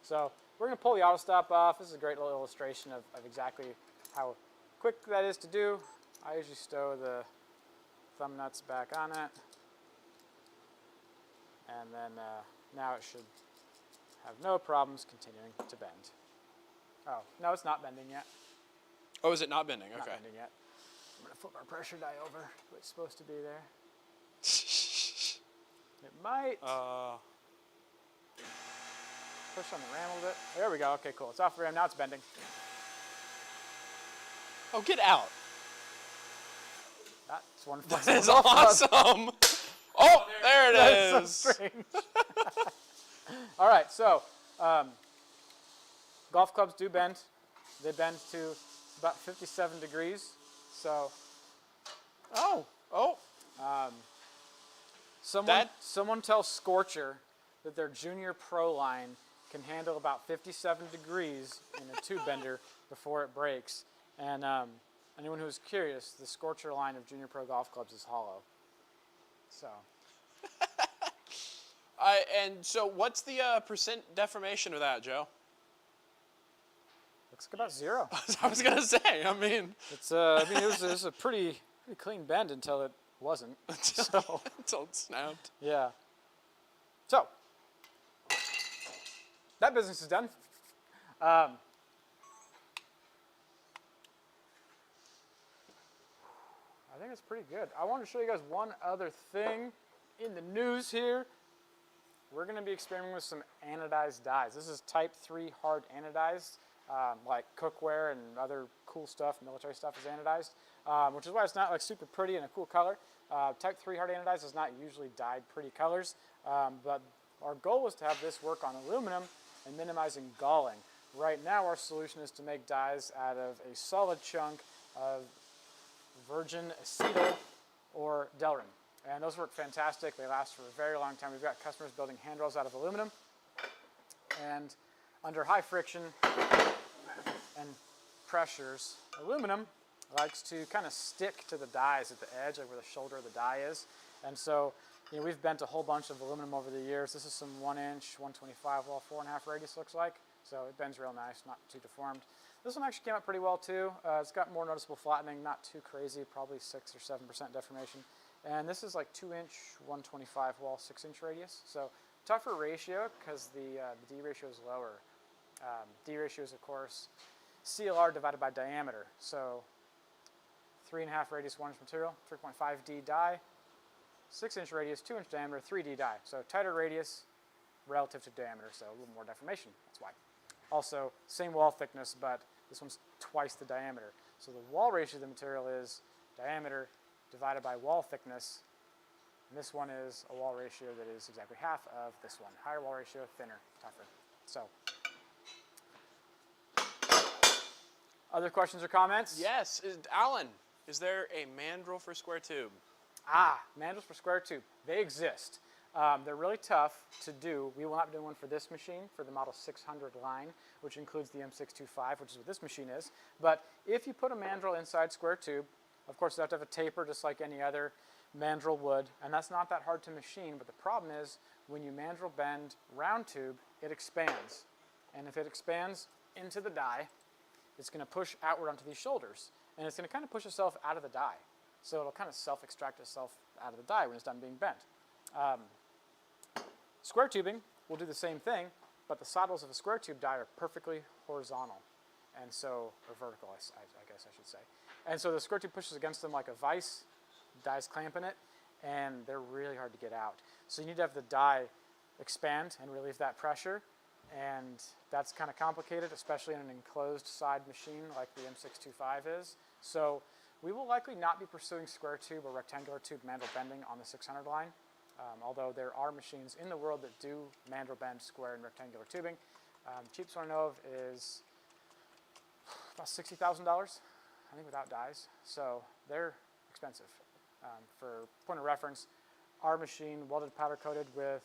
S2: So we're going to pull the auto stop off. This is a great little illustration of exactly how quick that is to do. I usually stow the thumb nuts back on it. And then now it should have no problems continuing to bend. Oh, no, it's not bending yet.
S1: Oh, is it not bending?
S2: Not
S1: Okay.
S2: bending yet. I'm going to flip our pressure die over. It's supposed to be there. It might. Push on the ram a little bit. There we go. Okay, cool. It's off the ram. Now it's bending.
S1: Oh, get out.
S2: That's wonderful.
S1: That is awesome. Oh, there it is.
S2: That's so strange. All right, so golf clubs do bend. They bend to about 57 degrees. So
S1: Oh.
S2: someone tells Scorcher that their junior pro line can handle about 57 degrees in a tube bender before it breaks. And anyone who's curious, the Scorcher line of junior pro golf clubs is hollow. So
S1: And so what's the percent deformation of that, Joe?
S2: looks like about 0.
S1: I was gonna say. I mean,
S2: It's it was a pretty clean bend until it wasn't. So
S1: until it snapped.
S2: yeah. So that business is done. I think it's pretty good. I want to show you guys one other thing in the news here. We're going to be experimenting with some anodized dyes. This is type 3 hard anodized, like cookware and other cool stuff, military stuff is anodized, which is why it's not like super pretty and a cool color. Type 3 hard anodized is not usually dyed pretty colors, but our goal was to have this work on aluminum and minimizing galling. Right now our solution is to make dyes out of a solid chunk of virgin acetyl or Delrin. And those work fantastic. They last for a very long time. We've got customers building handrails out of aluminum. And under high friction and pressures, aluminum likes to kind of stick to the dies at the edge, like where the shoulder of the die is. And so, we've bent a whole bunch of aluminum over the years. This is some 1-inch, 125 wall, 4.5 radius looks like. So it bends real nice, not too deformed. This one actually came out pretty well too. It's got more noticeable flattening, not too crazy, probably 6 or 7% deformation. And this is like 2-inch, 125 wall, 6-inch radius. So tougher ratio because the D ratio is lower. D ratio is, of course, CLR divided by diameter. So 3.5 radius, 1-inch material, 3.5 D die, 6-inch radius, 2-inch diameter, 3D die. So tighter radius relative to diameter, so a little more deformation, that's why. Also, same wall thickness, but this one's twice the diameter. So the wall ratio of the material is diameter divided by wall thickness, and this one is a wall ratio that is exactly half of this one. Higher wall ratio, thinner, tougher. So, other questions or comments?
S1: Yes, Alan. Is there a mandrel for square tube?
S2: Mandrels for square tube. They exist. They're really tough to do. We will not be doing one for this machine, for the Model 600 line, which includes the M625, which is what this machine is. But if you put a mandrel inside square tube, of course, you have to have a taper just like any other mandrel would, and that's not that hard to machine. But the problem is, when you mandrel bend round tube, it expands. And if it expands into the die, it's going to push outward onto these shoulders. And it's going to kind of push itself out of the die. So it'll kind of self-extract itself out of the die when it's done being bent. Square tubing will do the same thing, but the saddles of a square tube die are perfectly horizontal, and so, or vertical, I guess I should say. And so the square tube pushes against them like a vise, die's clamping it, and they're really hard to get out. So you need to have the die expand and relieve that pressure, and that's kind of complicated, especially in an enclosed side machine like the M625 is. So we will likely not be pursuing square tube or rectangular tube mandrel bending on the 600 line. Although there are machines in the world that do mandrel bend square and rectangular tubing. Cheapest one I know of is about $60,000, I think, without dies. So they're expensive. For point of reference, our machine, welded powder coated with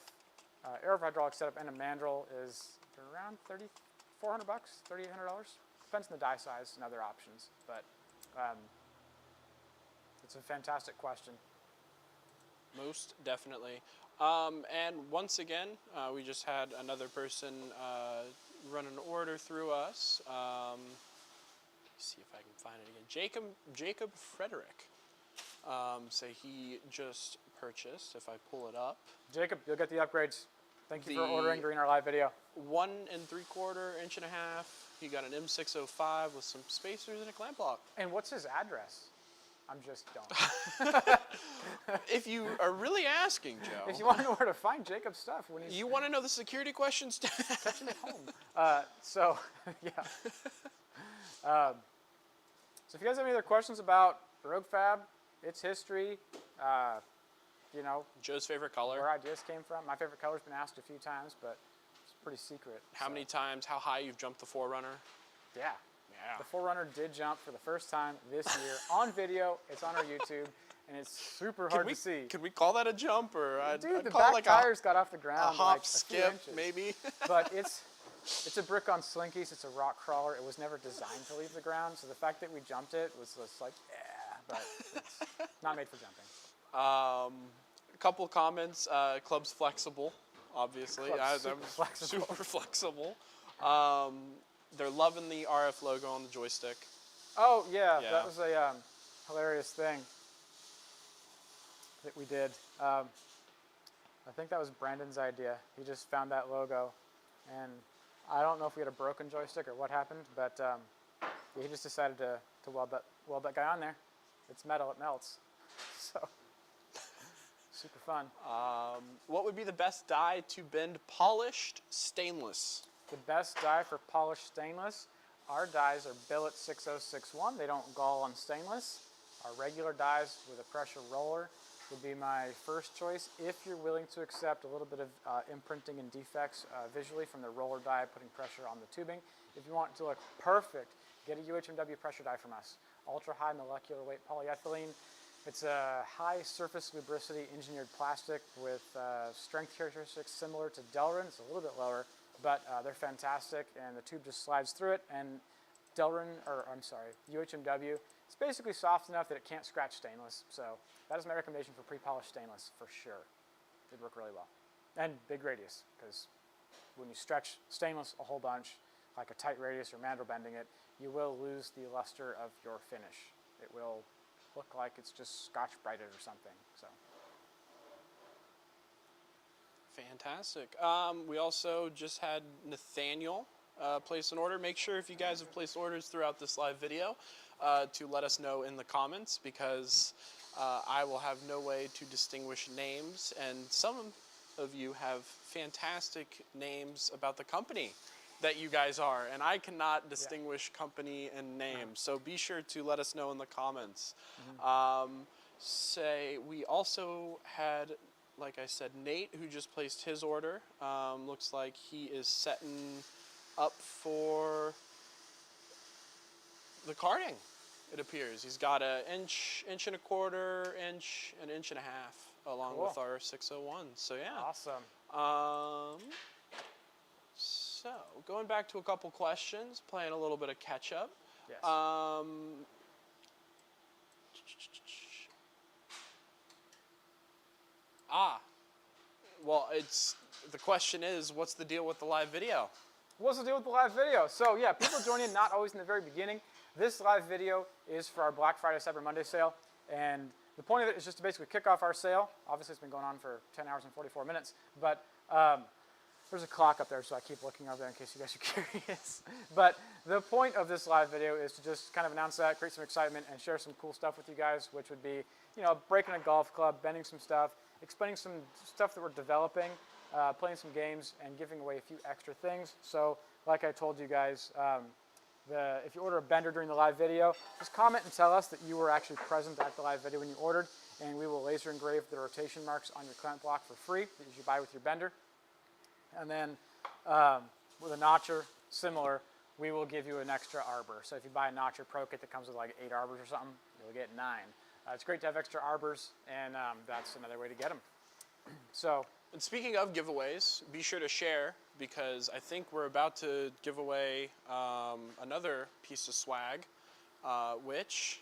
S2: air hydraulic setup and a mandrel, is around $3,400, $3,800. Depends on the die size and other options, but it's a fantastic question.
S1: Most definitely. And once again, we just had another person run an order through us. Let me see if I can find it again. Jacob Frederick. So he just purchased, if I pull it up.
S2: Jacob, you'll get the upgrades. Thank you for ordering during our live video.
S1: 1 3/4 inch and a half. He got an M605 with some spacers and a clamp lock.
S2: And what's his address? I'm just don't.
S1: If you are really asking, Joe.
S2: If you want to know where to find Jacob's stuff when he's
S1: You want to know the security questions?
S2: catch him at home. So, yeah. So if you guys have any other questions about roguefab, its history,
S1: Joe's favorite color.
S2: where ideas came from. My favorite color's been asked a few times, but it's pretty secret.
S1: How many times, how high you've jumped the Forerunner?
S2: Yeah.
S1: Yeah.
S2: The Forerunner did jump for the first time this year on video. It's on our YouTube, and it's super hard to see.
S1: Could we call that a jump, or
S2: Dude,
S1: I'd
S2: the
S1: call it
S2: back
S1: like
S2: tires got off the ground.
S1: a hop,
S2: like a few
S1: skip,
S2: inches.
S1: maybe?
S2: But it's a brick on slinkies. It's a rock crawler. It was never designed to leave the ground, so the fact that we jumped it was just like, yeah, but it's not made for jumping.
S1: A couple comments. Club's flexible, obviously.
S2: Club's
S1: That
S2: super
S1: was
S2: flexible.
S1: super flexible. They're loving the RF logo on the joystick.
S2: Oh yeah,
S1: Yeah.
S2: that was a hilarious thing that we did. I think that was Brandon's idea. He just found that logo, and I don't know if we had a broken joystick or what happened, but yeah, he just decided to weld that guy on there. It's metal, it melts. So super fun.
S1: What would be the best die to bend polished stainless?
S2: The best die for polished stainless, our dies are billet 6061. They don't gall on stainless. Our regular dies with a pressure roller would be my first choice if you're willing to accept a little bit of imprinting and defects visually from the roller die putting pressure on the tubing. If you want it to look perfect, get a UHMW pressure die from us. Ultra high molecular weight polyethylene. It's a high surface lubricity engineered plastic with strength characteristics similar to Delrin. It's a little bit lower, but they're fantastic, and the tube just slides through it. And UHMW, it's basically soft enough that it can't scratch stainless. So that is my recommendation for pre-polished stainless for sure. It'd work really well. And big radius, because when you stretch stainless a whole bunch, like a tight radius or mandrel bending it, you will lose the luster of your finish. It will look like it's just scotch-brighted or something. So.
S1: Fantastic. We also just had Nathaniel place an order. Make sure if you guys have placed orders throughout this live video to let us know in the comments, because I will have no way to distinguish names, and some of you have fantastic names about the company that you guys are, and I cannot distinguish company and name. So be sure to let us know in the comments. We also had, like I said, Nate, who just placed his order. Looks like he is setting up for the karting, it appears. He's got an inch and a quarter, an inch and a half, along with our 601. So yeah.
S2: Awesome.
S1: So going back to a couple questions, playing a little bit of catch up.
S2: Yes.
S1: Well, the question is, what's the deal with the live video?
S2: What's the deal with the live video? So yeah, people join in not always in the very beginning. This live video is for our Black Friday, Cyber Monday sale, and the point of it is just to basically kick off our sale. Obviously, it's been going on for 10 hours and 44 minutes, but there's a clock up there, so I keep looking over there in case you guys are curious. But the point of this live video is to just kind of announce that, create some excitement, and share some cool stuff with you guys, which would be, breaking a golf club, bending some stuff, explaining some stuff that we're developing, playing some games, and giving away a few extra things. So, like I told you guys, if you order a bender during the live video, just comment and tell us that you were actually present at the live video when you ordered, and we will laser engrave the rotation marks on your clamp block for free that you buy with your bender. And then with a notcher, similar, we will give you an extra arbor. So if you buy a notcher pro kit that comes with like 8 arbors or something, you'll get 9. It's great to have extra arbors, and that's another way to get them. So.
S1: And speaking of giveaways, be sure to share, because I think we're about to give away another piece of swag, which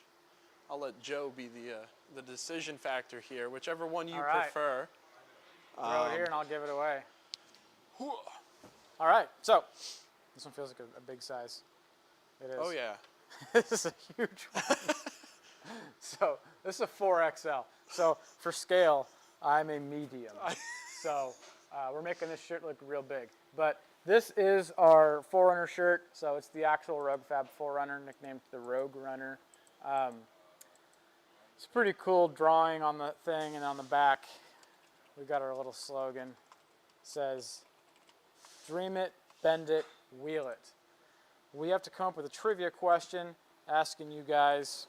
S1: I'll let Joe be the decision factor here, whichever one you prefer.
S2: Throw it here and I'll give it away. All right, so this one feels like a big size. It is.
S1: Oh yeah.
S2: This is a huge one. So this is a 4XL. So for scale, I'm a medium. So we're making this shirt look real big. But this is our Forerunner shirt. So it's the actual roguefab Forerunner, nicknamed the Rogue Runner. It's a pretty cool drawing on the thing, and on the back, we got our little slogan. It says, "Dream it, bend it, wheel it." We have to come up with a trivia question asking you guys.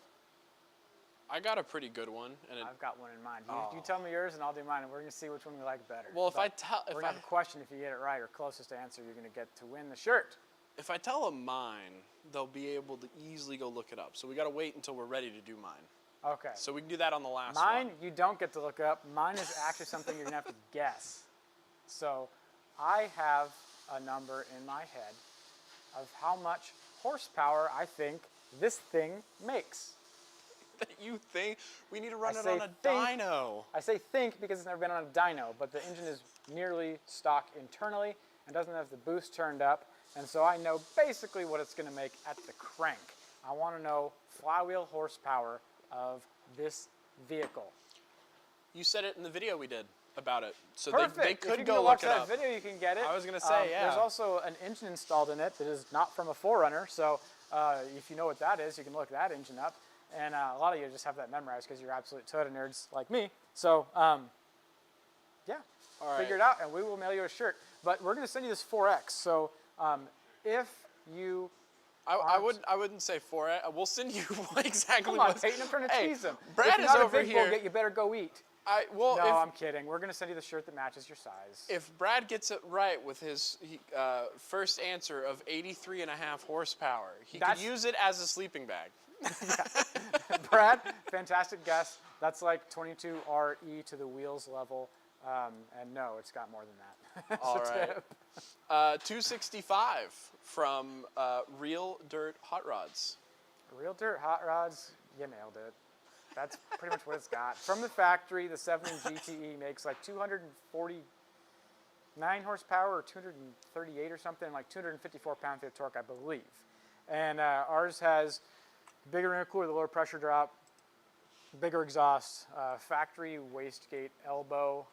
S1: I got a pretty good one. And
S2: I've got one in mind. You tell me yours and I'll do mine, and we're going to see which one we like better.
S1: Well,
S2: we're going to have a question. If you get it right or closest to answer, you're going to get to win the shirt.
S1: If I tell them mine, they'll be able to easily go look it up. So we got to wait until we're ready to do mine.
S2: Okay.
S1: So we can do that on the last one.
S2: Mine, you don't get to look up. Mine is actually something you're going to have to guess. So I have a number in my head of how much horsepower I think this thing makes.
S1: that you think? We need to run
S2: I
S1: it
S2: say
S1: on a
S2: think.
S1: dyno.
S2: I say think because it's never been on a dyno, but the engine is nearly stock internally and doesn't have the boost turned up, and so I know basically what it's going to make at the crank. I want to know flywheel horsepower of this vehicle.
S1: You said it in the video we did about it, so
S2: Perfect.
S1: they
S2: If
S1: could
S2: you
S1: go
S2: watch
S1: look it
S2: that
S1: up.
S2: video, you can get it.
S1: I was gonna say, yeah.
S2: There's also an engine installed in it that is not from a 4Runner, so if you know what that is, you can look that engine up. And a lot of you just have that memorized because you're absolute Toyota nerds like me. So, yeah,
S1: All right.
S2: figure it out, and we will mail you a shirt. But we're going to send you this 4X. So, if you
S1: I wouldn't say for it. We'll send you exactly
S2: come on,
S1: what.
S2: Peyton, I'm trying to tease them.
S1: Brad
S2: if
S1: is
S2: not
S1: over
S2: a big
S1: here.
S2: Bull, you better go eat.
S1: Well,
S2: No,
S1: if,
S2: I'm kidding. We're going to send you the shirt that matches your size.
S1: if Brad gets it right with his first answer of 83.5 horsepower, he could
S2: That's-
S1: use it as a sleeping bag.
S2: Brad, fantastic guess. That's like 22 RE to the wheels level. And no, it's got more than that.
S1: All
S2: It's a
S1: right.
S2: tip.
S1: 265 from Real Dirt Hot Rods.
S2: Real Dirt Hot Rods, you nailed it. That's pretty much what it's got. From the factory, the 7 GTE makes like 249 horsepower or 238 or something, like 254 pound-feet of torque, I believe. And ours has bigger intercooler, the lower pressure drop, bigger exhaust, factory wastegate elbow,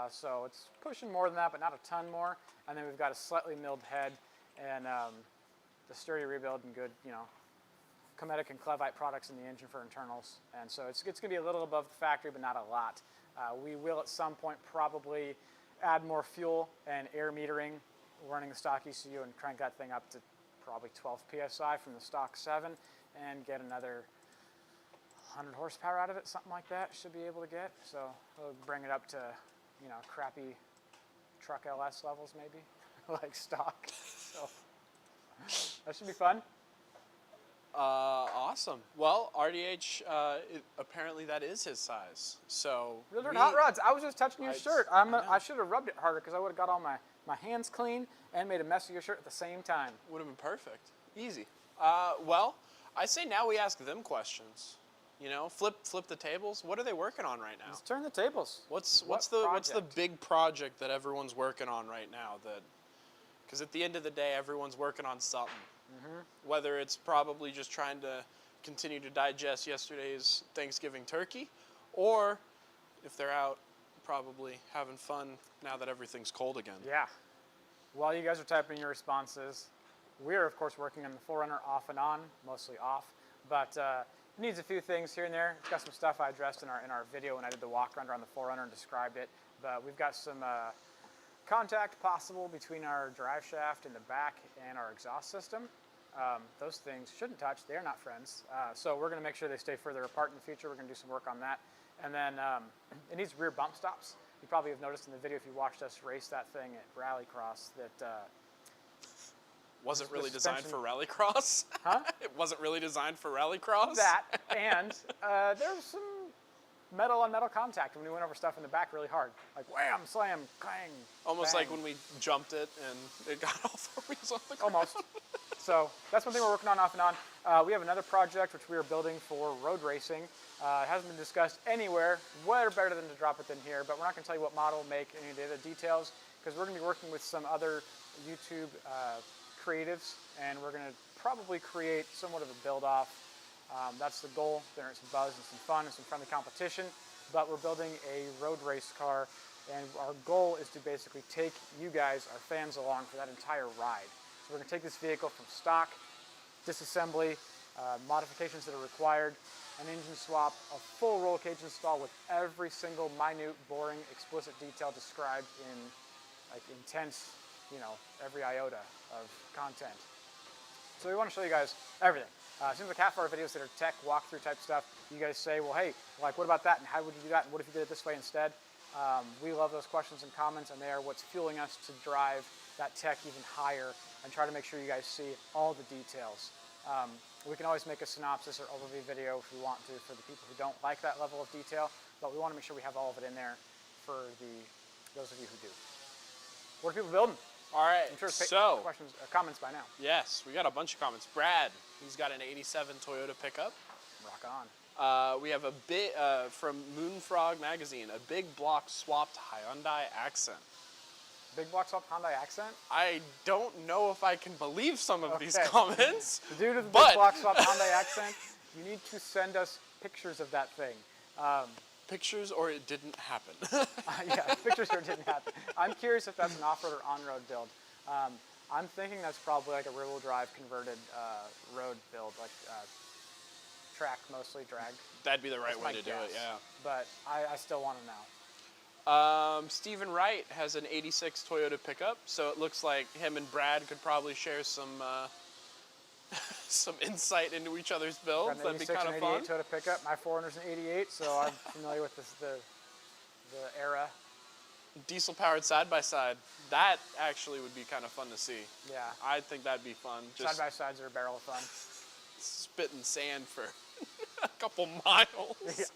S2: so it's pushing more than that, but not a ton more. And then we've got a slightly milled head and the sturdy rebuild and good, Cometic and Clevite products in the engine for internals. And so it's going to be a little above the factory, but not a lot. We will at some point probably add more fuel and air metering, running the stock ECU and crank that thing up to probably 12 PSI from the stock 7 and get another 100 horsepower out of it, something like that should be able to get. So we'll bring it up to, crappy truck LS levels maybe, like stock. So that should be fun.
S1: Awesome. Well, RDH, apparently that is his size. So
S2: Real Dirt Hot Rods. I was just touching your shirt. I
S1: know.
S2: should have rubbed it harder because I would have got all my hands clean and made a mess of your shirt at the same time.
S1: would have been perfect. Easy. Well, I say now we ask them questions. Flip the tables. What are they working on right now?
S2: Let's turn the tables.
S1: What's
S2: What
S1: the
S2: project?
S1: big project that everyone's working on right now? Because at the end of the day, everyone's working on something. Whether it's probably just trying to continue to digest yesterday's Thanksgiving turkey, or if they're out, probably having fun now that everything's cold again.
S2: Yeah. While you guys are typing your responses, we are, of course, working on the 4Runner off and on, mostly off, but it needs a few things here and there. It's got some stuff I addressed in our video when I did the walk around on the 4Runner and described it, but we've got some contact possible between our drive shaft in the back and our exhaust system. Those things shouldn't touch. They're not friends. So we're going to make sure they stay further apart in the future. We're going to do some work on that. And then it needs rear bump stops. You probably have noticed in the video if you watched us race that thing at Rallycross that
S1: Wasn't
S2: the
S1: really designed for
S2: suspension-
S1: rallycross?
S2: Huh?
S1: It wasn't really designed for rallycross?
S2: that, and there was some metal on metal contact when we went over stuff in the back really hard. Like wham, slam, clang.
S1: Almost
S2: bang.
S1: like when we jumped it and it got all four wheels on the ground.
S2: Almost. So that's one thing we're working on off and on. We have another project which we are building for road racing. It hasn't been discussed anywhere. What better than to drop it than here, but we're not going to tell you what model, make, any of the other details, because we're going to be working with some other YouTube creatives, and we're going to probably create somewhat of a build-off. That's the goal. There's some buzz and some fun and some friendly competition, but we're building a road race car, and our goal is to basically take you guys, our fans, along for that entire ride. So we're going to take this vehicle from stock, disassembly, modifications that are required, an engine swap, a full roll cage install with every single minute, boring, explicit detail described in like intense, every iota of content. So we want to show you guys everything. It seems like half of our videos that are tech walkthrough type stuff, you guys say, well, hey, like what about that and how would you do that and what if you did it this way instead? We love those questions and comments, and they are what's fueling us to drive that tech even higher and try to make sure you guys see all the details. We can always make a synopsis or overview video if we want to for the people who don't like that level of detail, but we want to make sure we have all of it in there for those of you who do. What are people building?
S1: All right,
S2: I'm sure it's
S1: so,
S2: questions, comments by now.
S1: yes, we got a bunch of comments. Brad, he's got an 87 Toyota pickup.
S2: Rock
S1: We have a bit from Moonfrog magazine, a big block swapped Hyundai Accent.
S2: Big block swap Hyundai Accent?
S1: I don't know if I can believe some of these
S2: Okay.
S1: comments.
S2: The dude with the
S1: but
S2: big block swap Hyundai Accent, you need to send us pictures of that thing.
S1: Pictures or it didn't happen.
S2: Yeah, pictures here didn't happen. I'm curious if that's an off-road or on-road build. I'm thinking that's probably like a rear-wheel drive converted road build, like track mostly drag.
S1: That'd be the right
S2: That's
S1: way
S2: my
S1: to do it,
S2: guess.
S1: yeah.
S2: But I still want to know.
S1: Stephen Wright has an 86 Toyota pickup, so it looks like him and Brad could probably share some some insight into each other's builds.
S2: Got an
S1: That'd be
S2: 86
S1: kind of
S2: and
S1: fun.
S2: 88 Toyota pickup. My 400's an 88, so I'm familiar with the era.
S1: Diesel powered side by side. That actually would be kind of fun to see.
S2: Yeah.
S1: I think that'd be fun. Just
S2: Side by sides are a barrel of fun.
S1: spitting sand for a couple miles.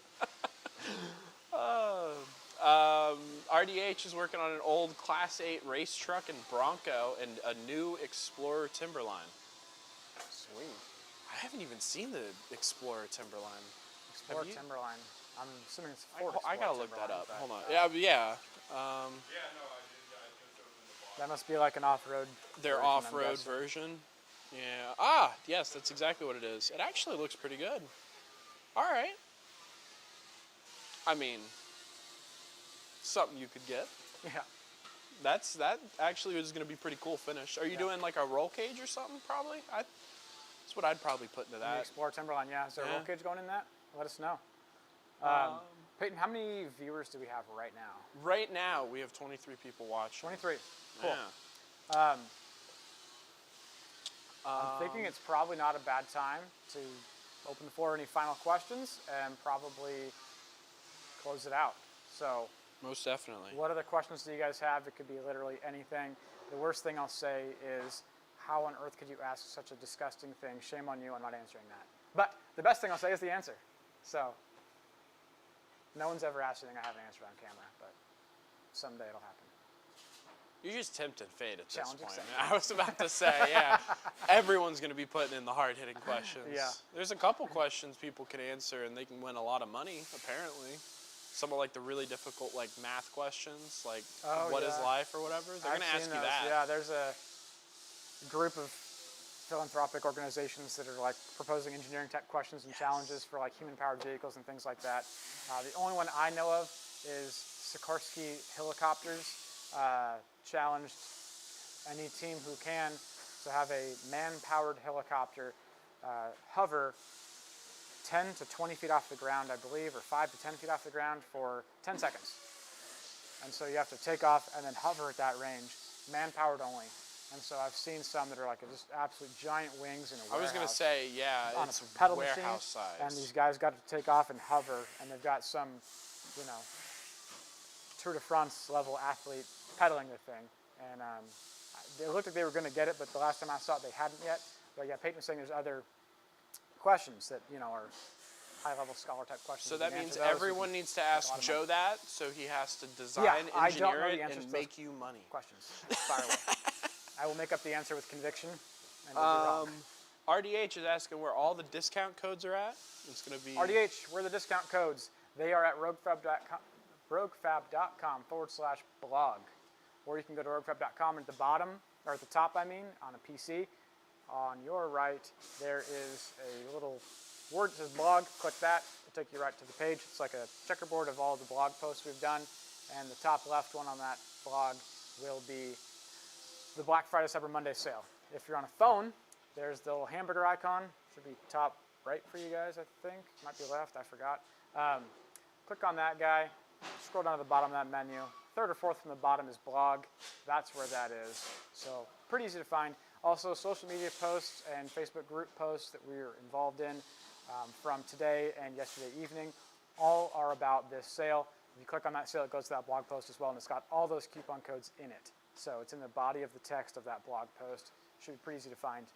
S1: RDH is working on an old Class 8 race truck and Bronco and a new Explorer Timberline.
S2: Sweet.
S1: I haven't even seen the Explorer Timberline.
S2: Explorer
S1: you?
S2: Timberline. I'm assuming it's
S1: I
S2: Ford
S1: gotta
S2: Explorer
S1: look that
S2: Timberline,
S1: up.
S2: but,
S1: Hold on. Yeah, but yeah.
S3: Yeah, no, I just opened the box.
S2: That must be like an off-road.
S1: Their
S2: version, I'm
S1: off-road
S2: guessing.
S1: version. Yeah. Ah, yes, that's exactly what it is. It actually looks pretty good. All right. I mean, something you could get.
S2: Yeah.
S1: That actually is going to be pretty cool finish. Are you doing like a roll cage or something? Probably. That's what I'd probably put into
S2: The
S1: that.
S2: Explorer Timberline, yeah. Is there a roll
S1: Yeah.
S2: cage going in that? Let us know. Peyton, how many viewers do we have right now?
S1: Right now, we have 23 people watching.
S2: 23. Cool.
S1: Yeah.
S2: I'm thinking it's probably not a bad time to open the floor any final questions and probably close it out. So,
S1: Most definitely.
S2: what other questions do you guys have? It could be literally anything. The worst thing I'll say is, how on earth could you ask such a disgusting thing? Shame on you, I'm not answering that. But the best thing I'll say is the answer. So, no one's ever asked anything I haven't answered on camera, but someday it'll happen.
S1: You're just tempting fate at this
S2: Challenge
S1: point.
S2: accepted.
S1: I was about to say, yeah, everyone's going to be putting in the hard-hitting questions.
S2: Yeah.
S1: There's a couple questions people can answer, and they can win a lot of money, apparently. Some of like the really difficult like math questions, like what is
S2: yeah.
S1: life or whatever. They're going to
S2: I've
S1: ask
S2: seen
S1: you
S2: those.
S1: that.
S2: Yeah, there's a group of philanthropic organizations that are like proposing engineering tech questions and challenges for like human-powered vehicles and things like that. The only one I know of is Sikorsky Helicopters challenged any team who can to have a man-powered helicopter hover 10 to 20 feet off the ground, I believe, or 5 to 10 feet off the ground for 10 seconds. And so you have to take off and then hover at that range, man-powered only. And so I've seen some that are like just absolute giant wings in a warehouse.
S1: I was going to say, yeah,
S2: on
S1: it's
S2: a pedal machine,
S1: warehouse size.
S2: and these guys got to take off and hover, and they've got some, you know, Tour de France level athlete pedaling the thing. And they looked like they were going to get it, but the last time I saw it, they hadn't yet. But yeah, Peyton was saying there's other questions that, you know, are high-level scholar-type questions.
S1: So
S2: You
S1: that
S2: can
S1: means
S2: answer those,
S1: everyone
S2: you can
S1: needs to
S2: make a
S1: ask
S2: lot of
S1: Joe
S2: money.
S1: that, so he has to design,
S2: I don't
S1: engineer
S2: know the
S1: it,
S2: answers
S1: and
S2: to those
S1: make you money.
S2: Questions. Fire away. I will make up the answer with conviction, and you'll be wrong.
S1: RDH is asking where all the discount codes are at. It's going to be
S2: RDH, where are the discount codes? They are at roguefab.com/blog. Or you can go to roguefab.com at the bottom, or at the top, I mean, on a PC. On your right, there is a little word that says blog. Click that. It'll take you right to the page. It's like a checkerboard of all the blog posts we've done. And the top left one on that blog will be the Black Friday Cyber Monday sale. If you're on a phone, there's the little hamburger icon. Should be top right for you guys, I think. Might be left, I forgot. Click on that guy. Scroll down to the bottom of that menu. Third or fourth from the bottom is blog. That's where that is. So pretty easy to find. Also, social media posts and Facebook group posts that we are involved in from today and yesterday evening all are about this sale. If you click on that sale, it goes to that blog post as well, and it's got all those coupon codes in it. So it's in the body of the text of that blog post. Should be pretty easy to find.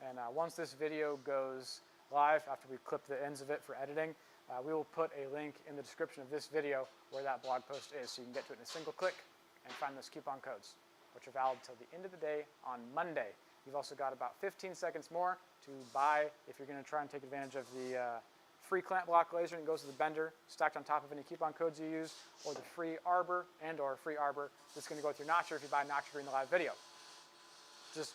S2: And once this video goes live, after we clip the ends of it for editing, we will put a link in the description of this video where that blog post is, so you can get to it in a single click and find those coupon codes, which are valid till the end of the day on Monday. You've also got about 15 seconds more to buy if you're going to try and take advantage of the free clamp block laser and it goes to the bender, stacked on top of any coupon codes you use, or the free arbor and/or free arbor that's going to go with your notcher if you buy a notcher during the live video. Just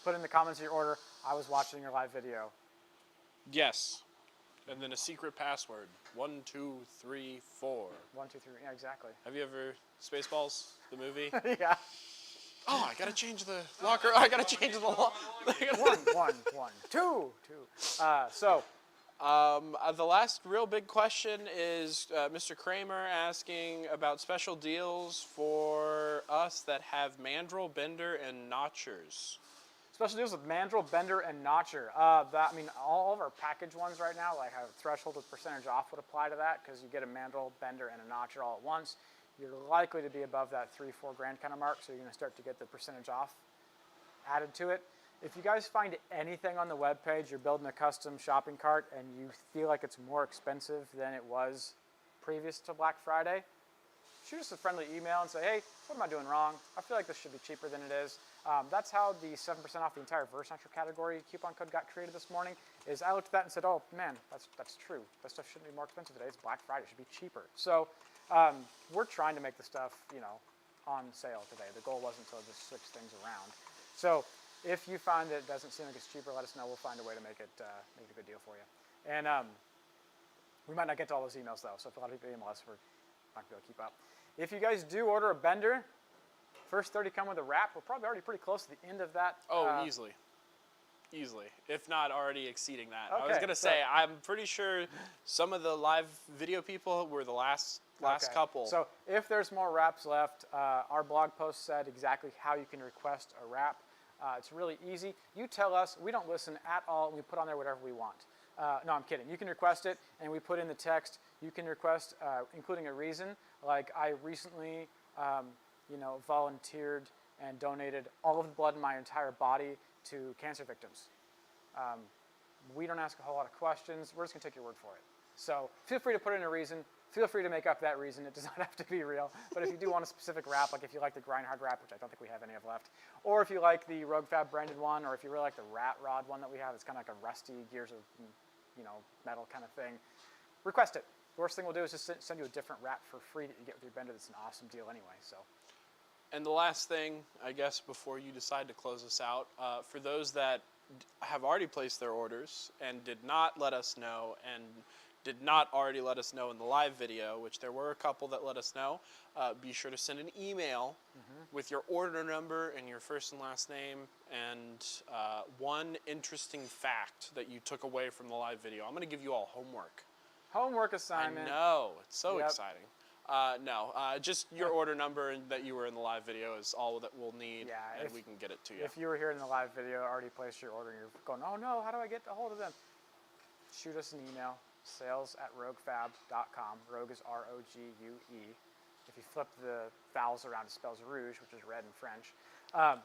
S2: put in the comments of your order, I was watching your live video.
S1: Yes. And then a secret password. 1, 2, 3, 4.
S2: 1, 2, 3. Yeah, exactly.
S1: Have you ever Spaceballs, the movie?
S2: Yeah.
S1: Oh, I gotta change the locker. I gotta change the lock.
S2: 1, 2, 2.
S1: The last real big question is Mr. Kramer asking about special deals for us that have mandrel, bender, and notchers.
S2: Special deals with mandrel, bender, and notcher. All of our package ones right now, like a threshold with percentage off would apply to that because you get a mandrel, bender, and a notcher all at once. You're likely to be above that $3-4 grand kind of mark, so you're going to start to get the percentage off added to it. If you guys find anything on the webpage, you're building a custom shopping cart, and you feel like it's more expensive than it was previous to Black Friday, shoot us a friendly email and say, hey, what am I doing wrong? I feel like this should be cheaper than it is. That's how the 7% off the entire Versace category coupon code got created this morning, is I looked at that and said, oh man, that's true. That stuff shouldn't be more expensive today. It's Black Friday, it should be cheaper. So we're trying to make the stuff, on sale today. The goal wasn't to just switch things around. So if you find that it doesn't seem like it's cheaper, let us know. We'll find a way to make it a good deal for you. And we might not get to all those emails though, so if a lot of people email us, we're not going to be able to keep up. If you guys do order a bender, first 30 come with a wrap. We're probably already pretty close to the end of that.
S1: Oh, easily. Easily. If not already exceeding that.
S2: Okay,
S1: I was going to say, I'm pretty sure some of the live video people were the last couple.
S2: So if there's more wraps left, our blog post said exactly how you can request a wrap. It's really easy. You tell us. We don't listen at all, and we put on there whatever we want. No, I'm kidding. You can request it, and we put in the text. You can request, including a reason, like I recently, volunteered and donated all of the blood in my entire body to cancer victims. We don't ask a whole lot of questions. We're just going to take your word for it. So feel free to put in a reason. Feel free to make up that reason. It does not have to be real. But if you do want a specific wrap, like if you like the Grindhard wrap, which I don't think we have any of left, or if you like the roguefab branded one, or if you really like the rat rod one that we have, it's kind of like a rusty gears of metal kind of thing, request it. The worst thing we'll do is just send you a different wrap for free that you get with your bender. That's an awesome deal anyway. So.
S1: And the last thing, I guess, before you decide to close us out, for those that have already placed their orders and did not let us know and did not already let us know in the live video, which there were a couple that let us know, be sure to send an email with your order number and your first and last name and one interesting fact that you took away from the live video. I'm going to give you all homework.
S2: Homework assignment.
S1: I know. It's so exciting. Just your order number and that you were in the live video is all that we'll need, and we can get it to you.
S2: If you were here in the live video, already placed your order, and you're going, oh no, how do I get a hold of them? Shoot us an email, sales@roguefab.com. Rogue is R-O-G-U-E. If you flip the vowels around, it spells rouge, which is red in French.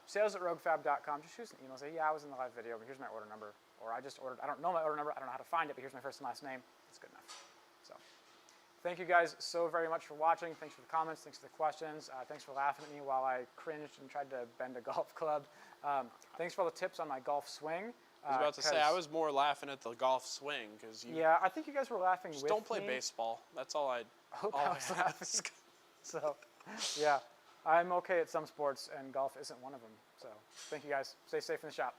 S2: Sales@roguefab.com. Just shoot us an email. Say, yeah, I was in the live video, but here's my order number. Or I just ordered, I don't know my order number, I don't know how to find it, but here's my first and last name. It's good enough. So, thank you guys so very much for watching. Thanks for the comments. Thanks for the questions. Thanks for laughing at me while I cringed and tried to bend a golf club. Thanks for all the tips on my golf swing.
S1: I was about to say, I was more laughing at the golf swing because you.
S2: Yeah, I think you guys were laughing
S1: just
S2: with
S1: don't play
S2: me.
S1: baseball. That's all I.
S2: Hope I was laughing. So, yeah, I'm okay at some sports, and golf isn't one of them. So, thank you guys. Stay safe in the shop.